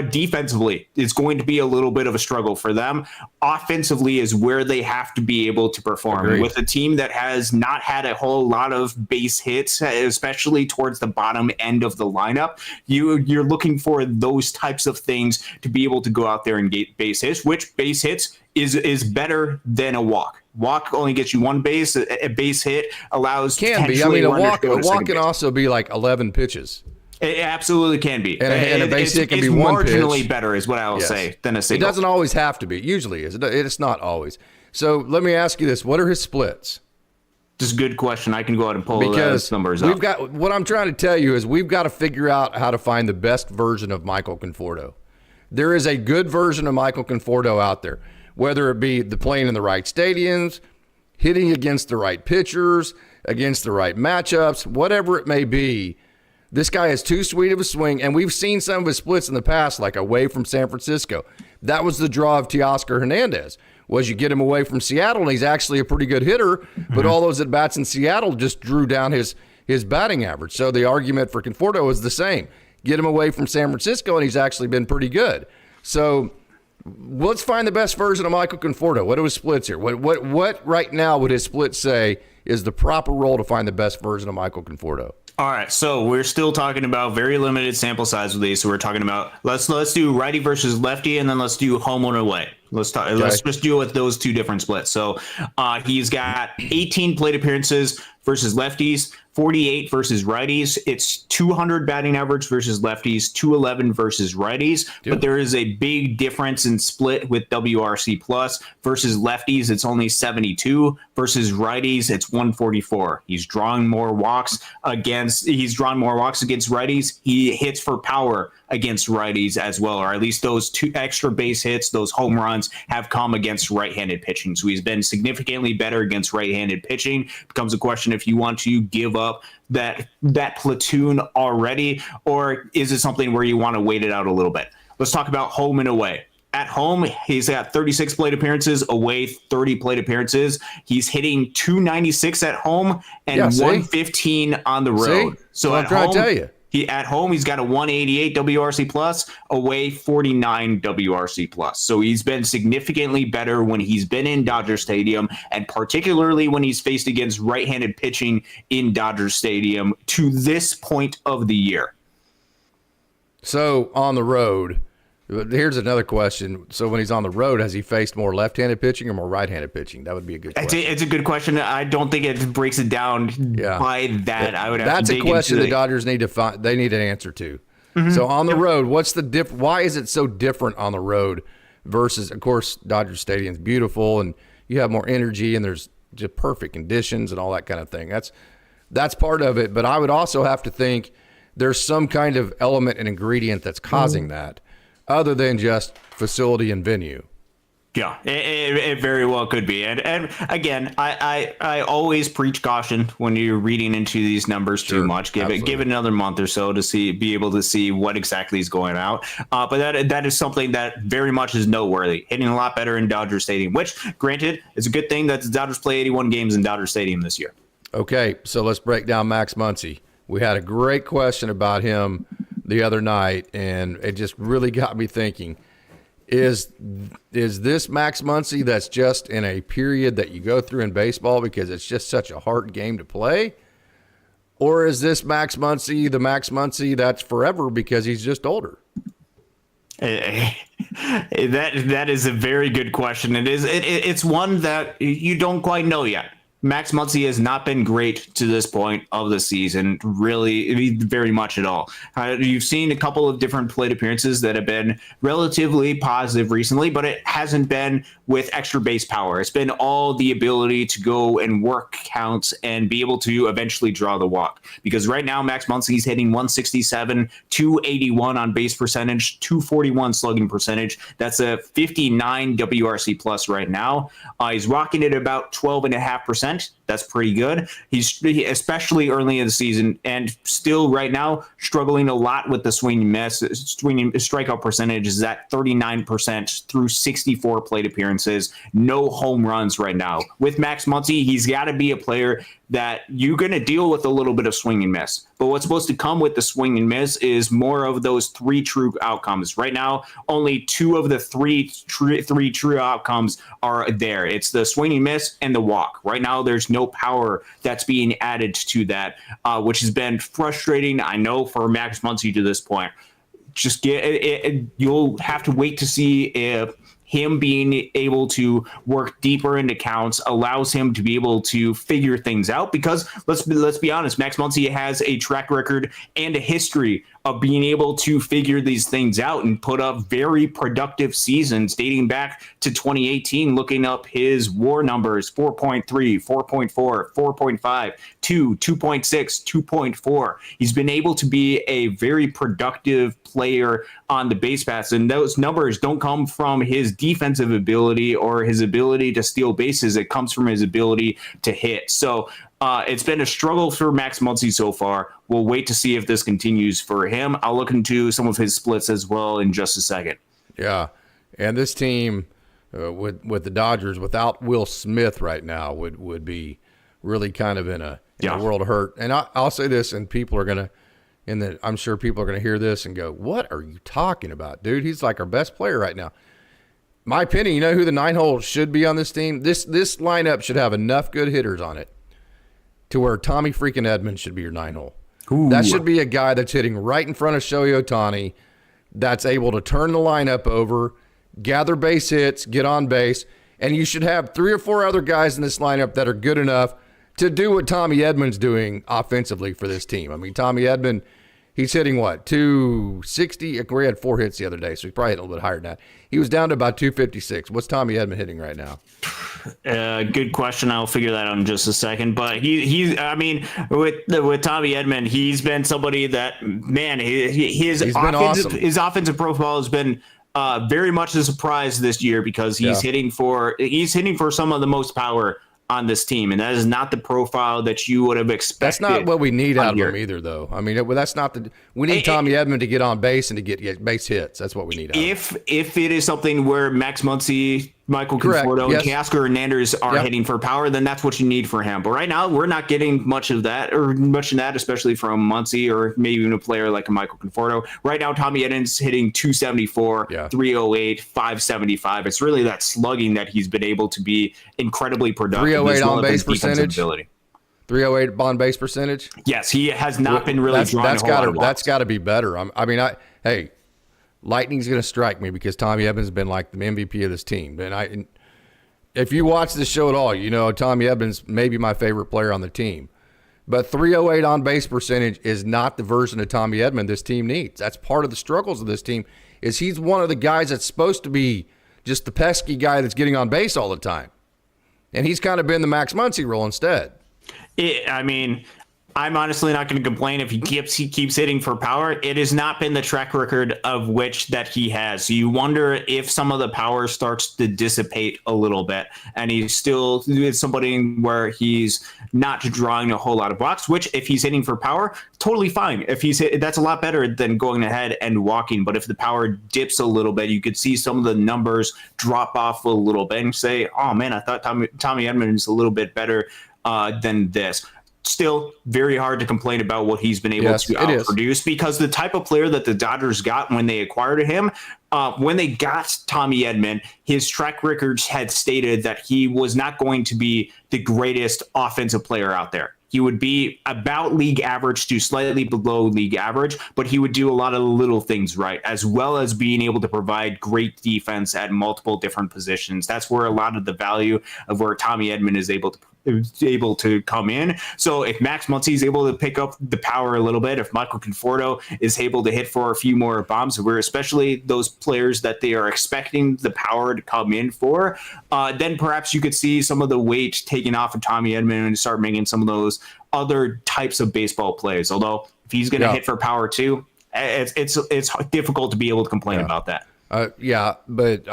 Defensively, it's going to be a little bit of a struggle for them. Offensively is where they have to be able to perform. Agreed. With a team that has not had a whole lot of base hits, especially towards the bottom end of the lineup. You're looking for those types of things to be able to go out there and get base hits, which base hits is better than a walk. Walk only gets you 1 base. A base hit allows can be. I mean, a walk can also be like 11 pitches. It absolutely can be. And a base hit can be 1 pitch. Marginally better is what I will say than a single. It doesn't always have to be. It usually is. It's not always. So let me ask you this. What are his splits? Just a good question. I can go ahead and pull those numbers up. What I'm trying to tell you is we've got to figure out how to find the best version of Michael Conforto. There is a good version of Michael Conforto out there, whether it be playing in the right stadiums, hitting against the right pitchers, against the right matchups, whatever it may be. This guy has too sweet of a swing, and we've seen some of his splits in the past, like away from San Francisco. That was the draw of Teoscar Hernandez, was you get him away from Seattle, and he's actually a pretty good hitter, but all those at-bats in Seattle just drew down his batting average. So the argument for Conforto is the same. Get him away from San Francisco, and he's actually been pretty good. So let's find the best version of Michael Conforto. What are his splits here? What right now would his splits say is the proper role to find the best version of Michael Conforto? All right, so we're still talking about very limited sample size with these. So we're talking about let's do righty versus lefty, and then let's do home and away. Let's just deal with those 2 different splits. So he's got 18 plate appearances versus lefties, 48 versus righties. It's 200 batting average versus lefties, 211 versus righties. Yep. But there is a big difference in split with WRC plus versus lefties. It's only 72 versus righties. It's 144. He's drawing more walks against righties. He hits for power against righties as well, or at least those 2 extra base hits, those home runs have come against right-handed pitching. So he's been significantly better against right-handed pitching. Becomes a question if you want to give up that platoon already, or is it something where you want to wait it out a little bit? Let's talk about home and away. At home, he's got 36 plate appearances, away 30 plate appearances. He's hitting 296 at home and 115 on the road. So I'm trying to tell you. At home, he's got a 188 WRC plus, away 49 WRC plus. So he's been significantly better when he's been in Dodger Stadium, and particularly when he's faced against right-handed pitching in Dodger Stadium to this point of the year. So on the road, here's another question. So when he's on the road, has he faced more left-handed pitching or more right-handed pitching? That would be a good question. It's a good question. I don't think it breaks it down by that. I would have That's to dig a question into the Dodgers need to find. They need an answer to. So on the road, what's the why is it so different on the road versus, of course, Dodger Stadium's beautiful and you have more energy and there's just perfect conditions and all that kind of thing. That's part of it. But I would also have to think there's some kind of element and ingredient that's causing that, other than just facility and venue. Yeah, it very well could be. And again, I always preach caution when you're reading into these numbers too much. Give it another month or so to be able to see what exactly is going out. But that is something that very much is noteworthy. Hitting a lot better in Dodger Stadium, which, granted, is a good thing that the Dodgers play 81 games in Dodger Stadium this year. Okay, so let's break down Max Muncy. We had a great question about him the other night, and it just really got me thinking. Is this Max Muncy that's just in a period that you go through in baseball because it's just such a hard game to play? Or is this Max Muncy the Max Muncy that's forever because he's just older? That is a very good question. It's one that you don't quite know yet. Max Muncy has not been great to this point of the season, really, very much at all. You've seen a couple of different plate appearances that have been relatively positive recently, but it hasn't been with extra base power. It's been all the ability to go and work counts and be able to eventually draw the walk. Because right now, Max Muncy's hitting 167, 281 on base percentage, 241 slugging percentage. That's a 59 WRC plus right now. He's rocking at about 12.5%. That's pretty good. He's especially early in the season and still right now struggling a lot with the swinging miss. Swinging strikeout percentage is at 39% through 64 plate appearances. No home runs right now. With Max Muncy, he's got to be a player that you're going to deal with a little bit of swing and miss. But what's supposed to come with the swing and miss is more of those three true outcomes. Right now, only two of the three true outcomes are there. It's the swing and miss and the walk. Right now, there's no power that's being added to that, which has been frustrating, I know, for Max Muncy to this point. Just you'll have to wait to see if him being able to work deeper into counts allows him to be able to figure things out, because let's be honest, Max Muncy has a track record and a history of being able to figure these things out and put up very productive seasons dating back to 2018, looking up his WAR numbers: 4.3, 4.4, 4.5, 2, 2.6, 2.4. He's been able to be a very productive player on the base paths, and those numbers don't come from his defensive ability or his ability to steal bases. It comes from his ability to hit. So it's been a struggle for Max Muncy so far. We'll wait to see if this continues for him. I'll look into some of his splits as well in just a second. Yeah, and this team with the Dodgers without Will Smith right now would be really kind of in a world of hurt. And I'll say this, and people are gonna, I'm sure people are gonna hear this and go, "What are you talking about, dude? He's like our best player right now." My opinion, you know who the 9-hole should be on this team? This lineup should have enough good hitters on it to where Tommy freaking Edman should be your 9-hole. That should be a guy that's hitting right in front of Shohei Ohtani, that's able to turn the lineup over, gather base hits, get on base, and you should have 3 or 4 other guys in this lineup that are good enough to do what Tommy Edman's doing offensively for this team. I mean, Tommy Edman, he's hitting what, 260? We had 4 hits the other day, so he's probably hitting a little bit higher than that. He was down to about 256. What's Tommy Edman hitting right now? Good question. I'll figure that out in just a second. But I mean, with Tommy Edman, he's been somebody that, man, his offensive profile has been very much a surprise this year, because he's hitting for some of the most power on this team, and that is not the profile that you would have expected. That's not what we need out of him either, though. I mean, that's not we need Tommy Edman to get on base and to get base hits. That's what we need out of him. If it is something where Max Muncy, Michael Conforto, and Teoscar Hernandez are hitting for power, then that's what you need for him. But right now, we're not getting much of that, especially from Muncy or maybe even a player like a Michael Conforto. Right now, Tommy Edman's hitting 274, 308, 575. It's really that slugging that he's been able to be incredibly productive. 308 on base percentage. 308 on base percentage. Yes, he has not been really drawing a whole lot of walks. That's got to be better. Hey. Lightning's going to strike me because Tommy Edman's has been like the MVP of this team. And if you watch this show at all, you know Tommy Edman's maybe my favorite player on the team. But 308 on base percentage is not the version of Tommy Edman this team needs. That's part of the struggles of this team, is he's one of the guys that's supposed to be just the pesky guy that's getting on base all the time. And he's kind of been the Max Muncy role instead. I'm honestly not going to complain if he keeps hitting for power. It has not been the track record of which that he has. So you wonder if some of the power starts to dissipate a little bit, and he's still somebody where he's not drawing a whole lot of walks. Which, if he's hitting for power, totally fine. If that's a lot better than going ahead and walking. But if the power dips a little bit, you could see some of the numbers drop off a little bit and say, "Oh man, I thought Tommy Edman is a little bit better than this." Still very hard to complain about what he's been able to outproduce, because the type of player that the Dodgers got when they acquired him, when they got Tommy Edman, his track records had stated that he was not going to be the greatest offensive player out there. He would be about league average to slightly below league average, but he would do a lot of little things right, as well as being able to provide great defense at multiple different positions. That's where a lot of the value of where Tommy Edman is able to come in. So if Max Muncy is able to pick up the power a little bit, if Michael Conforto is able to hit for a few more bombs, where especially those players that they are expecting the power to come in for, then perhaps you could see some of the weight taken off of Tommy Edman and start making some of those other types of baseball plays. Although if he's going to hit for power too, it's difficult to be able to complain about that. But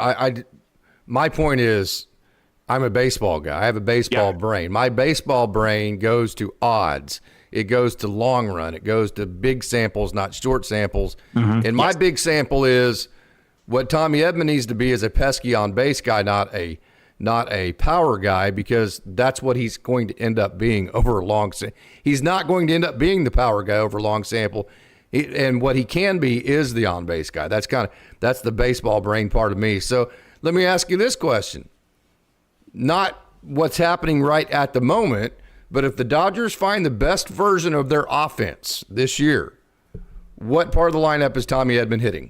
my point is, I'm a baseball guy. I have a baseball brain. My baseball brain goes to odds. It goes to long run. It goes to big samples, not short samples. Mm-hmm. And my big sample is what Tommy Edman needs to be is a pesky on base guy, not a power guy, because that's what he's going to end up being over a long sample. He's not going to end up being the power guy over a long sample. And what he can be is the on base guy. That's the baseball brain part of me. So let me ask you this question. Not what's happening right at the moment, but if the Dodgers find the best version of their offense this year, what part of the lineup is Tommy Edman hitting?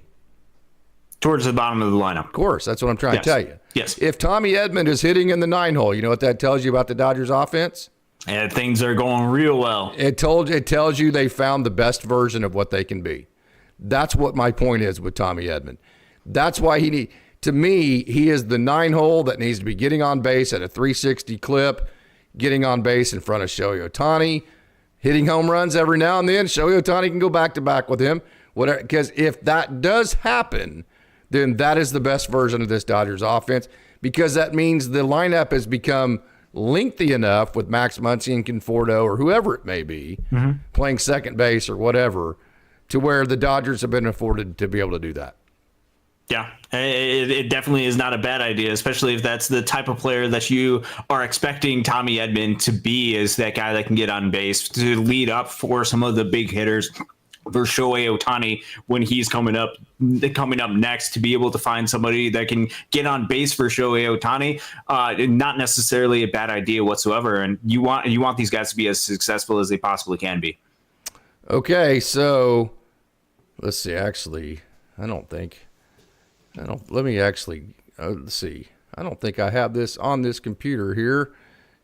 Towards the bottom of the lineup. Of course, that's what I'm trying to tell you. Yes. If Tommy Edman is hitting in the 9-hole, you know what that tells you about the Dodgers offense? And things are going real well. It tells you they found the best version of what they can be. That's what my point is with Tommy Edman. That's why to me, he is the 9-hole that needs to be getting on base at a 360 clip, getting on base in front of Shohei Ohtani, hitting home runs every now and then. Shohei Ohtani can go back-to-back with him. Because if that does happen, then that is the best version of this Dodgers offense, because that means the lineup has become lengthy enough with Max Muncy and Conforto or whoever it may be, playing second base or whatever, to where the Dodgers have been afforded to be able to do that. Yeah, it definitely is not a bad idea, especially if that's the type of player that you are expecting Tommy Edman to be, is that guy that can get on base to lead up for some of the big hitters. For Shohei Ohtani, when he's coming up next, to be able to find somebody that can get on base for Shohei Ohtani, not necessarily a bad idea whatsoever. And you want these guys to be as successful as they possibly can be. Okay, so let's see. Actually, let's see. I don't think I have this on this computer here.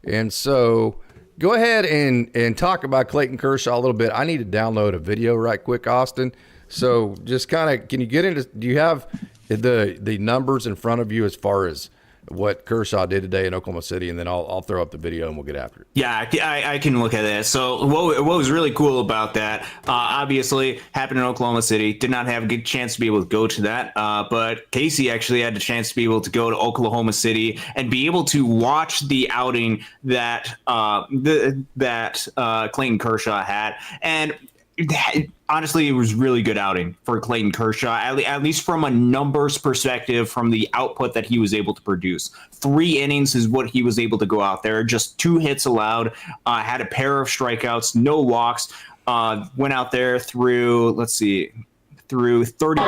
And so go ahead and talk about Clayton Kershaw a little bit. I need to download a video right quick, Austin. So just kind of, can you get into, do you have the numbers in front of you as far as what Kershaw did today in Oklahoma City, and then I'll throw up the video and we'll get after it. Yeah, I can look at that. So what was really cool about that, obviously happened in Oklahoma City. Did not have a good chance to be able to go to that, but Casey actually had the chance to be able to go to Oklahoma City and be able to watch the outing that Clayton Kershaw had. And honestly, it was really good outing for Clayton Kershaw, at least from a numbers perspective, from the output that he was able to produce. 3 innings is what he was able to go out there. Just 2 hits allowed, had a pair of strikeouts, no walks, went out there through 30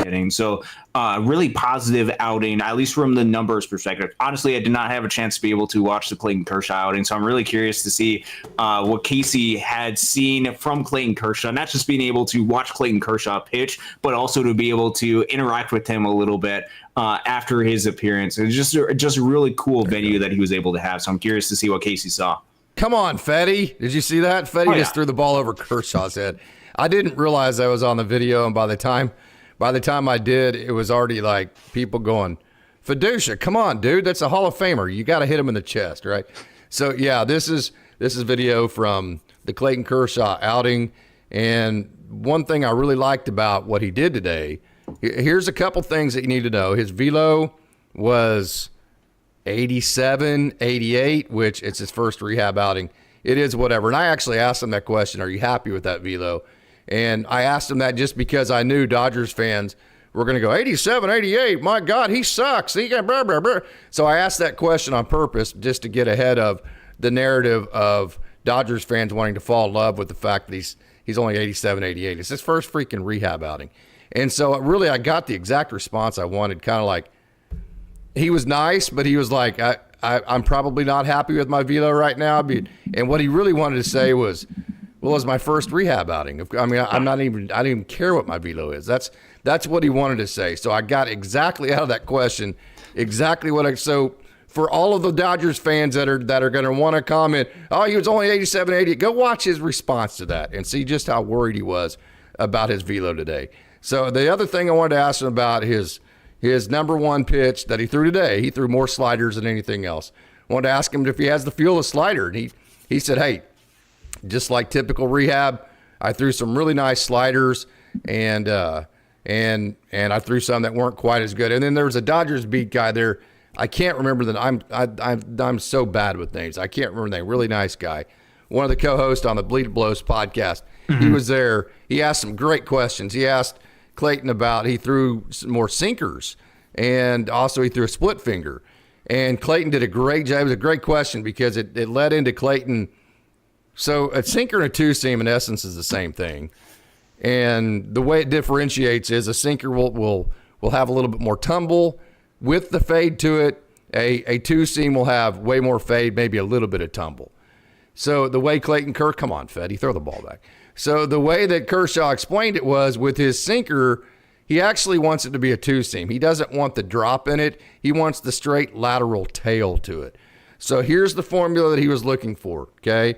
innings. So really positive outing, at least from the numbers perspective. Honestly, I did not have a chance to be able to watch the Clayton Kershaw outing, so I'm really curious to see what Casey had seen from Clayton Kershaw, not just being able to watch Clayton Kershaw pitch, but also to be able to interact with him a little bit after his appearance. It was just a really cool venue that he was able to have, so I'm curious to see what Casey saw. Come on, Fetty. Did you see that? Fetty just threw the ball over Kershaw's head. I didn't realize I was on the video, and by the time I did, it was already like people going, Fiducia, come on, dude, that's a Hall of Famer. You got to hit him in the chest, right? So yeah, this is This is video from the Clayton Kershaw outing. And one thing I really liked about what he did today, here's a couple things that you need to know. His velo was 87, 88, which it's his first rehab outing. It is whatever. And I actually asked him that question, are you happy with that velo? And I asked him that just because I knew Dodgers fans were going to go 87, 88. My God, he sucks. He got blah, blah, blah. So I asked that question on purpose just to get ahead of the narrative of Dodgers fans wanting to fall in love with the fact that he's only 87, 88. It's his first freaking rehab outing. And so really I got the exact response I wanted, kind of like he was nice, but he was like, I'm probably not happy with my velo right now. And what he really wanted to say was, well, it's my first rehab outing. I mean, I don't even care what my velo is. That's what he wanted to say. So I got exactly out of that question, exactly so for all of the Dodgers fans that are going to want to comment, oh, he was only 87, 88, go watch his response to that and see just how worried he was about his velo today. So the other thing I wanted to ask him about his number one pitch that he threw today. He threw more sliders than anything else. I wanted to ask him if he has the feel of a slider. And he said, hey, just like typical rehab, I threw some really nice sliders and I threw some that weren't quite as good. And then there was a Dodgers beat guy there. I can't remember I'm so bad with names. I can't remember the name. Really nice guy. One of the co-hosts on the Bleed Blows podcast. Mm-hmm. He was there. He asked some great questions. He asked Clayton about, he threw some more sinkers and also he threw a split finger. And Clayton did a great job. It was a great question because it led into Clayton. So a sinker and a two-seam in essence is the same thing. And the way it differentiates is a sinker will have a little bit more tumble with the fade to it. A two-seam will have way more fade, maybe a little bit of tumble. So the way come on, Fed, he throw the ball back. So the way that Kershaw explained it was with his sinker, he actually wants it to be a two-seam. He doesn't want the drop in it. He wants the straight lateral tail to it. So here's the formula that he was looking for, okay?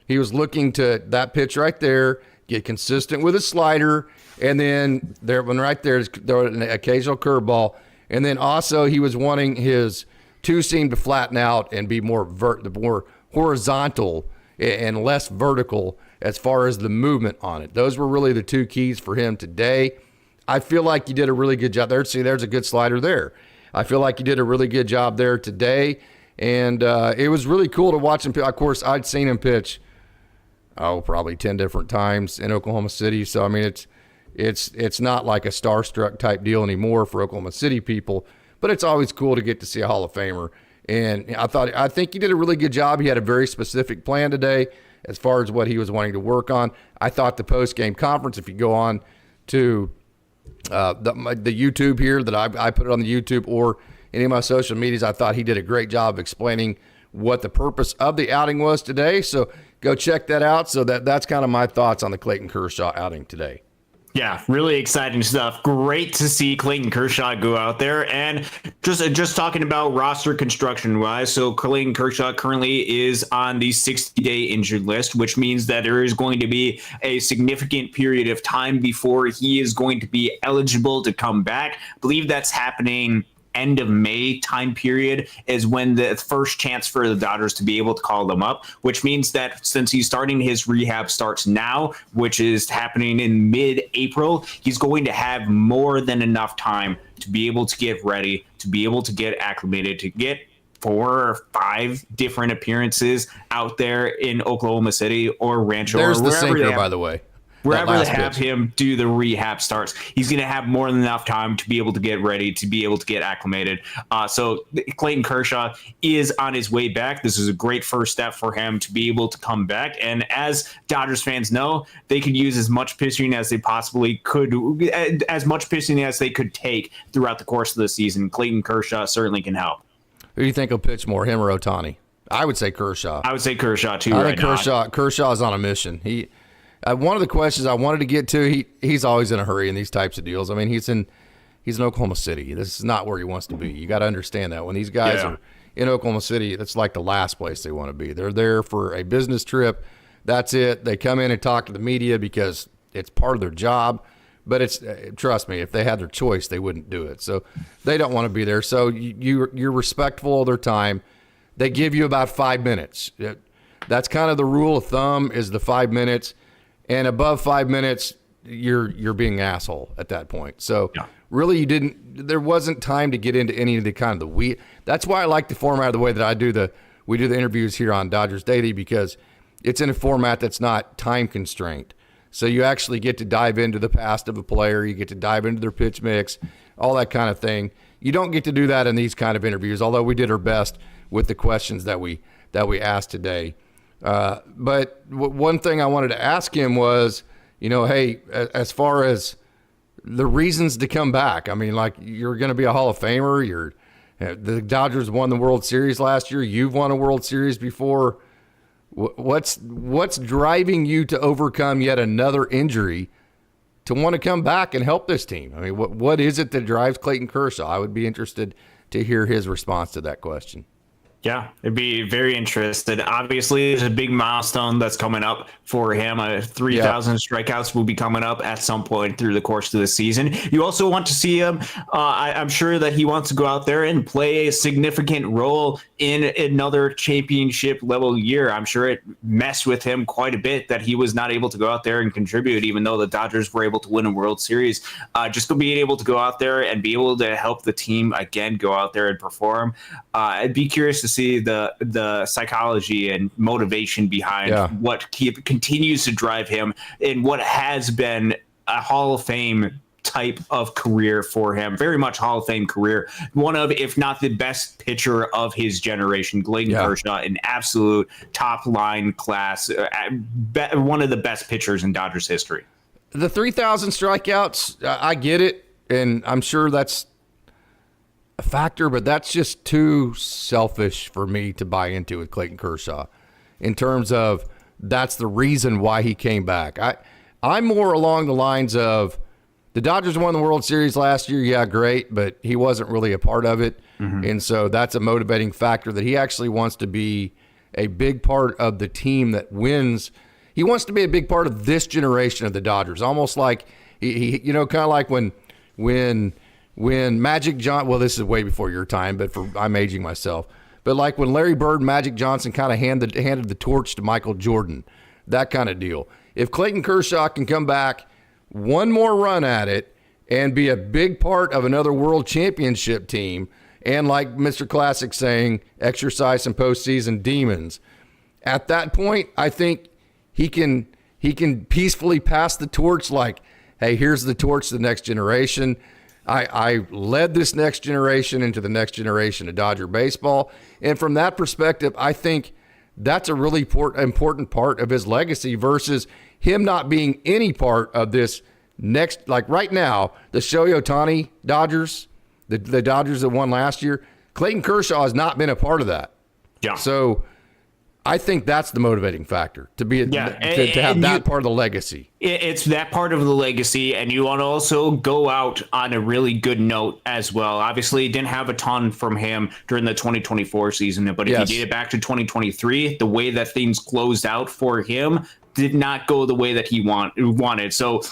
He was looking to that pitch right there, get consistent with a slider, and then there one right there is an occasional curveball. And then also he was wanting his two-seam to flatten out and be more horizontal and less vertical as far as the movement on it. Those were really the two keys for him today. I feel like he did a really good job there. See, there's a good slider there. I feel like he did a really good job there today. And it was really cool to watch him. Of course, I'd seen him pitch, probably 10 different times in Oklahoma City. So, I mean, it's not like a starstruck type deal anymore for Oklahoma City people, but it's always cool to get to see a Hall of Famer. And I think he did a really good job. He had a very specific plan today as far as what he was wanting to work on. I thought the post-game conference, if you go on to the YouTube here, that I put it on the YouTube or any of my social medias, I thought he did a great job of explaining what the purpose of the outing was today. So go check that out. So that's kind of my thoughts on the Clayton Kershaw outing today. Yeah, really exciting stuff. Great to see Clayton Kershaw go out there. And just talking about roster construction wise, so Clayton Kershaw currently is on the 60-day injured list, which means that there is going to be a significant period of time before he is going to be eligible to come back. I believe that's happening end of May time period is when the first chance for the Dodgers to be able to call them up, which means that since he's starting his rehab starts now, which is happening in mid-April, he's going to have more than enough time to be able to get ready, to be able to get acclimated, to get 4 or 5 different appearances out there in Oklahoma City or Rancho. There's or the sinker, by the way. Wherever they have him do the rehab starts, he's going to have more than enough time to be able to get ready, to be able to get acclimated. So Clayton Kershaw is on his way back. This is a great first step for him to be able to come back. And as Dodgers fans know, they could use as much pitching as they possibly could, as much pitching as they could take throughout the course of the season. Clayton Kershaw certainly can help. Who do you think will pitch more, him or Ohtani? I would say Kershaw. I would say Kershaw too. I think Kershaw's on a mission. One of the questions I wanted to get to, he's always in a hurry in these types of deals. I mean, he's in Oklahoma City. This is not where he wants to be. You got to understand that. When these guys are in Oklahoma City, that's like the last place they want to be. They're there for a business trip. That's it. They come in and talk to the media because it's part of their job. But trust me, if they had their choice, they wouldn't do it. So they don't want to be there. So you're respectful of their time. They give you about 5 minutes. That's kind of the rule of thumb, is the 5 minutes, and above 5 minutes, you're being an asshole at that point. So really, there wasn't time to get into any of the kind of the That's why I like the format of the way that we do the interviews here on Dodgers Daily, because it's in a format that's not time constrained. So you actually get to dive into the past of a player. You get to dive into their pitch mix, all that kind of thing. You don't get to do that in these kind of interviews, although we did our best with the questions that we asked today. But one thing I wanted to ask him was, hey, as far as the reasons to come back, I mean, like, you're going to be a Hall of Famer. The Dodgers won the World Series last year. You've won a World Series before. What's driving you to overcome yet another injury to want to come back and help this team? I mean, what is it that drives Clayton Kershaw? I would be interested to hear his response to that question. Yeah, it'd be very interested. Obviously, there's a big milestone that's coming up for him. 3,000 strikeouts will be coming up at some point through the course of the season. You also want to see him. I'm sure that he wants to go out there and play a significant role in another championship level year. I'm sure it messed with him quite a bit that he was not able to go out there and contribute, even though the Dodgers were able to win a World Series. Just being able to go out there and be able to help the team again go out there and perform. I'd be curious to see the psychology and motivation behind what continues to drive him in what has been a Hall of Fame type of career for him. Very much Hall of Fame career. One of, if not the best pitcher of his generation, Clayton Kershaw, an absolute top line class, one of the best pitchers in Dodgers history. The 3,000 strikeouts, I get it, and I'm sure that's a factor, but that's just too selfish for me to buy into with Clayton Kershaw in terms of that's the reason why he came back. I'm more along the lines of the Dodgers won the World Series last year. Yeah, great, but he wasn't really a part of it. Mm-hmm. And so that's a motivating factor that he actually wants to be a big part of the team that wins. He wants to be a big part of this generation of the Dodgers, almost like he kind of like when Magic Johnson, well, this is way before your time, but I'm aging myself. But like when Larry Bird, Magic Johnson kind of handed the torch to Michael Jordan, that kind of deal. If Clayton Kershaw can come back, one more run at it, and be a big part of another world championship team, and like Mr. Classic saying, exercise some postseason demons, at that point, I think he can peacefully pass the torch like, hey, here's the torch to the next generation. I led this next generation into the next generation of Dodger baseball. And from that perspective, I think that's a really important part of his legacy versus him not being any part of this next, like right now, the Shohei Ohtani Dodgers, the Dodgers that won last year, Clayton Kershaw has not been a part of that. Yeah. So I think that's the motivating factor to have that part of the legacy. It's that part of the legacy, and you want to also go out on a really good note as well. Obviously, didn't have a ton from him during the 2024 season, but if you did it back to 2023, the way that things closed out for him did not go the way that he wanted. So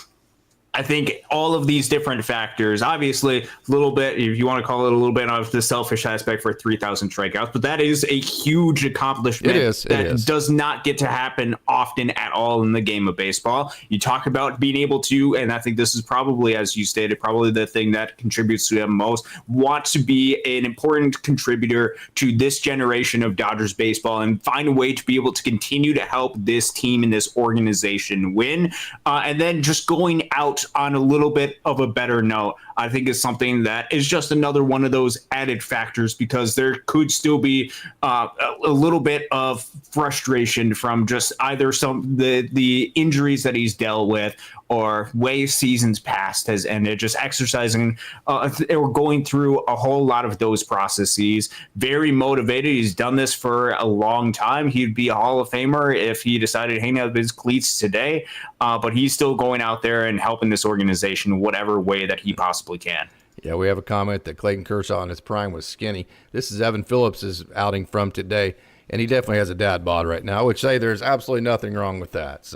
I think all of these different factors, obviously, a little bit, if you want to call it a little bit of the selfish aspect for 3,000 strikeouts, but that is a huge accomplishment. It is. Does not get to happen often at all in the game of baseball. You talk about being able to, and I think this is probably, as you stated, probably the thing that contributes to him most, want to be an important contributor to this generation of Dodgers baseball and find a way to be able to continue to help this team and this organization win. And then just going out on a little bit of a better note, I think is something that is just another one of those added factors, because there could still be a little bit of frustration from just either the injuries that he's dealt with or way seasons past has ended, just exercising or going through a whole lot of those processes. Very motivated. He's done this for a long time. He'd be a Hall of Famer if he decided to hang up his cleats today, but he's still going out there and helping this organization whatever way that he possibly can. Yeah, we have a comment that Clayton Kershaw in his prime was skinny. This is Evan Phillips' outing from today, and he definitely has a dad bod right now, which there's absolutely nothing wrong with that.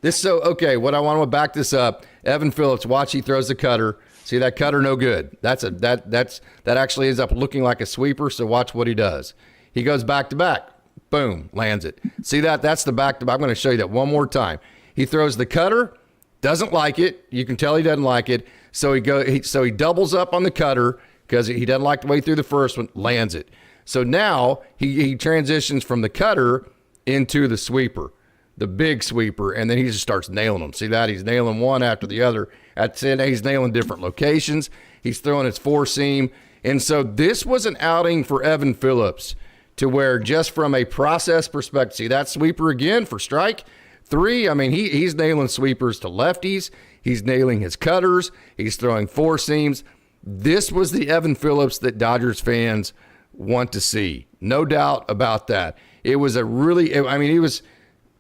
Okay, what I want to back this up, Evan Phillips, watch, he throws the cutter. See that cutter, no good. That actually ends up looking like a sweeper, so watch what he does. He goes back to back. boom, lands it. See that? That's the back-to-back. I'm going to show you that one more time. He throws the cutter, doesn't like it. You can tell he doesn't like it. So he doubles up on the cutter because he doesn't like the way through the first one, lands it. So now he transitions from the cutter into the sweeper, the big sweeper, and then he just starts nailing them. See that? He's nailing one after the other. He's nailing different locations. He's throwing his four seam. And so this was an outing for Evan Phillips to where just from a process perspective, see that sweeper again for strike three. I mean, he's nailing sweepers to lefties. He's nailing his cutters. He's throwing four seams. This was the Evan Phillips that Dodgers fans want to see. No doubt about that. It was a really, I mean,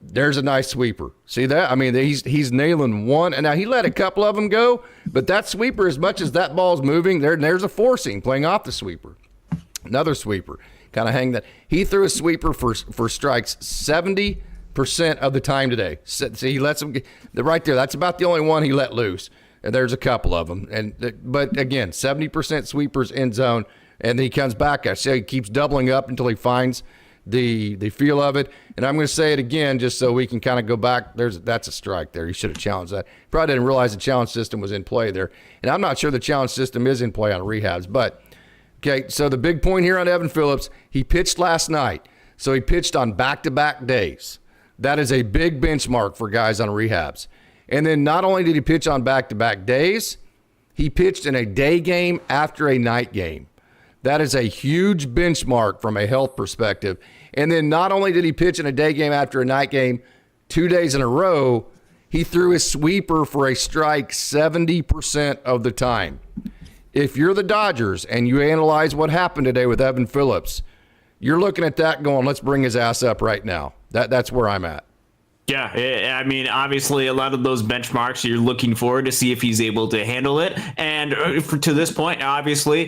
there's a nice sweeper. See that? I mean, he's nailing one. And now he let a couple of them go, but that sweeper, as much as that ball's moving, there's a four seam playing off the sweeper. Another sweeper. Kind of hang that. He threw a sweeper for strikes 70% of the time today. See, he lets them get right there. That's about the only one he let loose. And there's a couple of them. But again, 70% sweepers in zone. And then he comes back. I say he keeps doubling up until he finds the feel of it. And I'm going to say it again just so we can kind of go back. That's a strike there. He should have challenged that. Probably didn't realize the challenge system was in play there. And I'm not sure the challenge system is in play on rehabs. But, okay, so the big point here on Evan Phillips, he pitched last night. So he pitched on back-to-back days. That is a big benchmark for guys on rehabs. And then not only did he pitch on back-to-back days, he pitched in a day game after a night game. That is a huge benchmark from a health perspective. And then not only did he pitch in a day game after a night game 2 days in a row, he threw his sweeper for a strike 70% of the time. If you're the Dodgers and you analyze what happened today with Evan Phillips, you're looking at that going, let's bring his ass up right now. That's where I'm at. Yeah, I mean, obviously, a lot of those benchmarks you're looking forward to see if he's able to handle it. And to this point, obviously,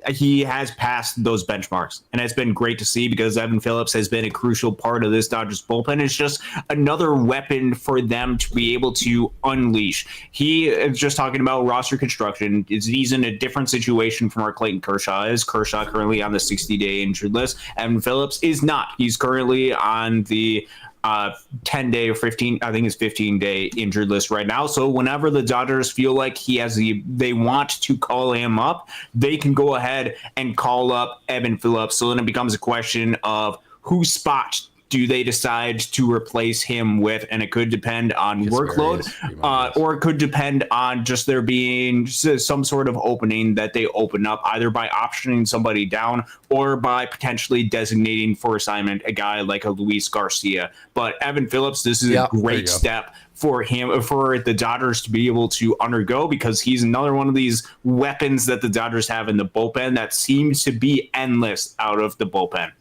he has passed those benchmarks. And it's been great to see because Evan Phillips has been a crucial part of this Dodgers bullpen. It's just another weapon for them to be able to unleash. He is just talking about roster construction. He's in a different situation from where Clayton Kershaw is. Kershaw currently on the 60-day injured list. Evan Phillips is not. He's currently on the 10-day or 15, I think it's 15-day injured list right now. So whenever the Dodgers feel like they want to call him up, they can go ahead and call up Evan Phillips. So then it becomes a question of whose spot do they decide to replace him with? And it could depend on workload, or it could depend on just there being some sort of opening that they open up, either by optioning somebody down or by potentially designating for assignment a guy like a Luis Garcia. But Evan Phillips, this is a great step for him, for the Dodgers to be able to undergo, because he's another one of these weapons that the Dodgers have in the bullpen that seems to be endless out of the bullpen.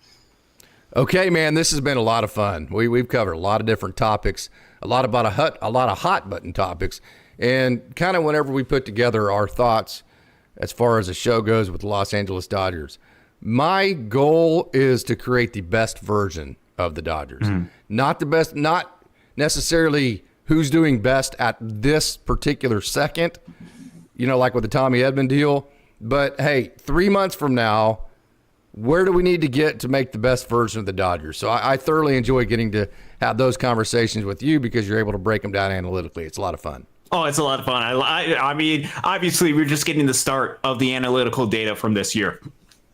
Okay, man, this has been a lot of fun. We've covered a lot of different topics, a lot of hot button topics, and kind of whenever we put together our thoughts as far as the show goes with the Los Angeles Dodgers, my goal is to create the best version of the Dodgers. Not the best, not necessarily who's doing best at this particular second, like with the Tommy Edman deal, but hey, 3 months from now, where do we need to get to make the best version of the Dodgers? So I thoroughly enjoy getting to have those conversations with you because you're able to break them down analytically. It's a lot of fun. Oh, it's a lot of fun. I mean, obviously, we're just getting the start of the analytical data from this year.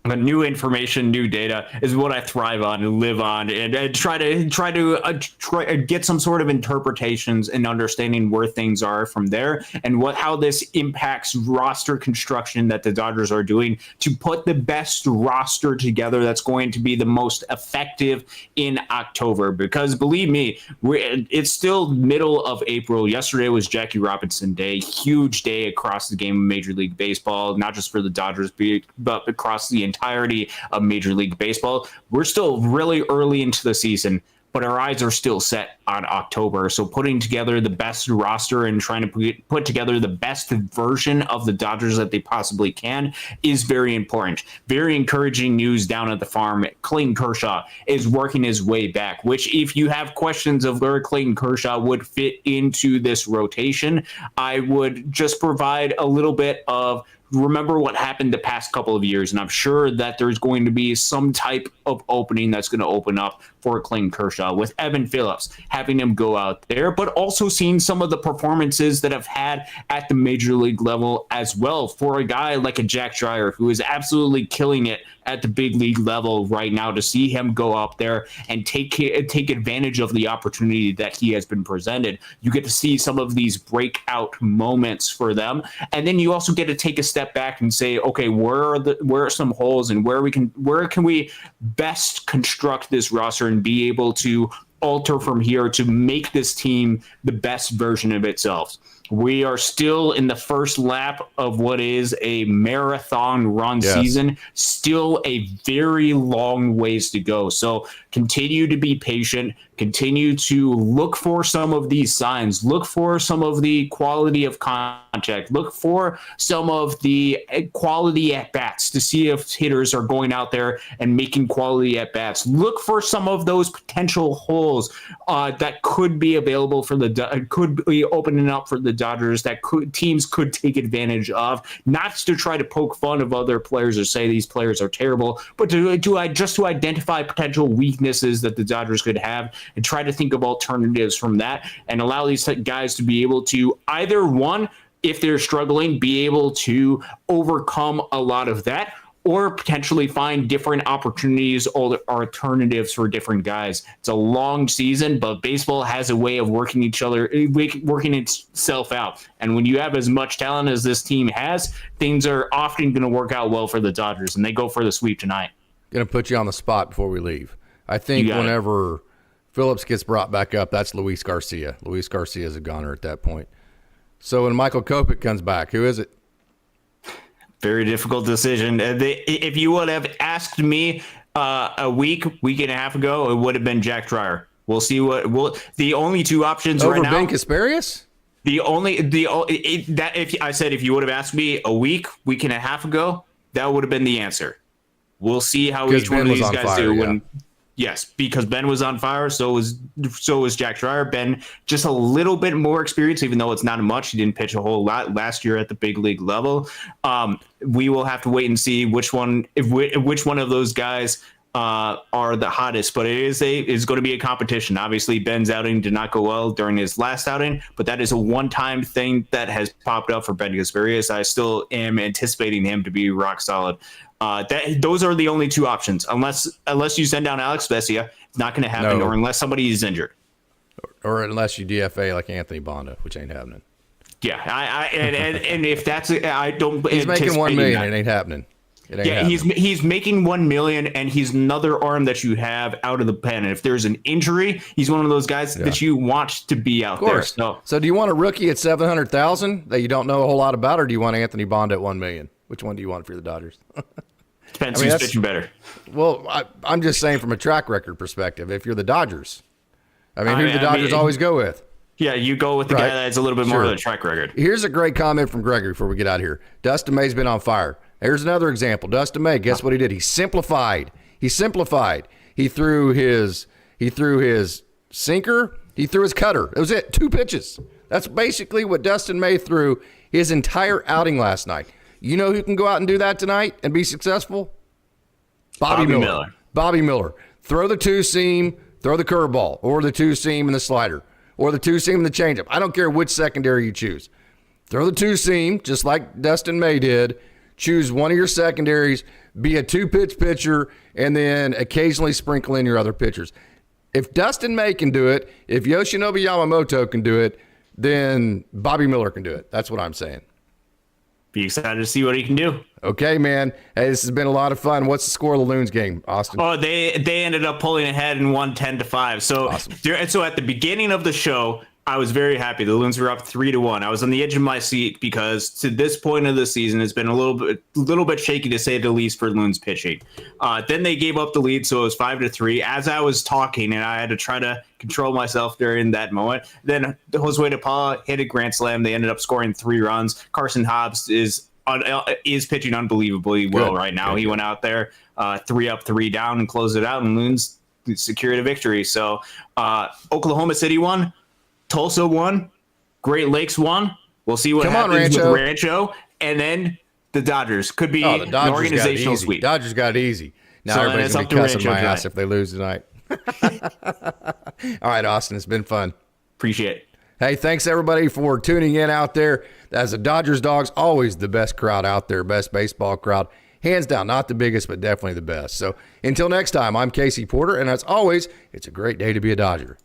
But new information, new data is what I thrive on and live on, and try to get some sort of interpretations and understanding where things are from there, and how this impacts roster construction that the Dodgers are doing to put the best roster together that's going to be the most effective in October. Because believe me, it's still middle of April. Yesterday was Jackie Robinson Day, huge day across the game of Major League Baseball, not just for the Dodgers, but across the entirety of Major League Baseball. We're still really early into the season, but our eyes are still set on October. So putting together the best roster and trying to put together the best version of the Dodgers that they possibly can is very important. Very encouraging news down at the farm. Clayton Kershaw is working his way back, which if you have questions of where Clayton Kershaw would fit into this rotation, I would just provide a little bit of remember what happened the past couple of years, and I'm sure that there's going to be some type of opening that's going to open up for Clayton Kershaw with Edman Phillips, having him go out there, but also seeing some of the performances that I've had at the major league level as well for a guy like a Jack Dreyer, who is absolutely killing it at the big league level right now. To see him go up there and take advantage of the opportunity that he has been presented, you get to see some of these breakout moments for them, and then you also get to take a step back and say, okay, where are some holes, and where can we best construct this roster and be able to alter from here to make this team the best version of itself. We are still in the first lap of what is a marathon run season, still a very long ways to go. So continue to be patient, continue to look for some of these signs, look for some of the quality of contact, look for some of the quality at-bats to see if hitters are going out there and making quality at-bats. Look for some of those potential holes that could be available for could be opening up for the Dodgers that teams could take advantage of, not to try to poke fun of other players or say these players are terrible, but to identify potential weaknesses that the Dodgers could have and try to think of alternatives from that and allow these guys to be able to either, one, if they're struggling, be able to overcome a lot of that, or potentially find different opportunities or alternatives for different guys. It's a long season, but baseball has a way of working itself out. And when you have as much talent as this team has, things are often going to work out well for the Dodgers, and they go for the sweep tonight. Going to put you on the spot before we leave. I think whenever Phillips gets brought back up, that's Luis Garcia. Luis Garcia is a goner at that point. So when Michael Kopech comes back, who is it? Very difficult decision. If you would have asked me a week and a half ago, it would have been Jack Dreyer. We'll see the only two options over right now. Ben Kasparius? If you would have asked me a week and a half ago, that would have been the answer. We'll see how each one of these guys do. Yes, because Ben was on fire, so was Jack Dreyer. Ben just a little bit more experience, even though it's not much. He didn't pitch a whole lot last year at the big league level. We will have to wait and see which one of those guys are the hottest. But it's going to be a competition. Obviously, Ben's outing did not go well during his last outing, but that is a one-time thing that has popped up for Ben Kasparius. I still am anticipating him to be rock solid. Those are the only two options, unless you send down Alex Vesia. It's not going to happen, or unless somebody is injured, or unless you DFA like Anthony Bonda, which ain't happening. Yeah, and if that's I don't. He's making $1 million. It ain't happening. He's making $1 million, and he's another arm that you have out of the pen. And if there's an injury, he's one of those guys that you want to be out there. So do you want a rookie at $700,000 that you don't know a whole lot about, or do you want Anthony Bonda at $1 million? Which one do you want for the Dodgers? Depends who's pitching better. Well, I'm just saying from a track record perspective, if you're the Dodgers, who do the Dodgers always go with? Yeah, you go with the guy that's a little bit more of a track record. Here's a great comment from Gregory before we get out of here. Dustin May's been on fire. Here's another example. Dustin May, guess what he did? He simplified. He threw his sinker. He threw his cutter. That was it. 2 pitches. That's basically what Dustin May threw his entire outing last night. You know who can go out and do that tonight and be successful? Bobby Miller. Bobby Miller. Throw the 2-seam, throw the curveball, or the 2-seam and the slider, or the 2-seam and the changeup. I don't care which secondary you choose. Throw the 2-seam, just like Dustin May did. Choose one of your secondaries, be a 2-pitch pitcher, and then occasionally sprinkle in your other pitchers. If Dustin May can do it, if Yoshinobu Yamamoto can do it, then Bobby Miller can do it. That's what I'm saying. Be excited to see what he can do. Okay, man. Hey, this has been a lot of fun. What's the score of the Loons game, Austin? Oh, they ended up pulling ahead and won 10-5. So, awesome. So at the beginning of the show, I was very happy. The Loons were up 3-1. I was on the edge of my seat because to this point of the season, it's been a little bit shaky to say the least for Loons pitching. Then they gave up the lead, so it was 5-3. As I was talking, and I had to try to control myself during that moment, then Josue De Paula hit a grand slam. They ended up scoring 3 runs. Carson Hobbs is pitching unbelievably well right now. He went out there 3 up, 3 down, and closed it out, and Loons secured a victory. So Oklahoma City won. Tulsa won. Great Lakes won. We'll see what happens with Rancho. And then The Dodgers could be Oh, the an Dodgers organizational got it easy. sweep. Dodgers got it easy. Now So everybody's it's going up to to be cussing Rancho my ass tonight. if they lose tonight. All right, Austin, it's been fun. Appreciate it. Hey, thanks everybody for tuning in out there. As a Dodgers Dogs, always the best crowd out there, best baseball crowd. Hands down, not the biggest, but definitely the best. So until next time, I'm Casey Porter, and as always, it's a great day to be a Dodger.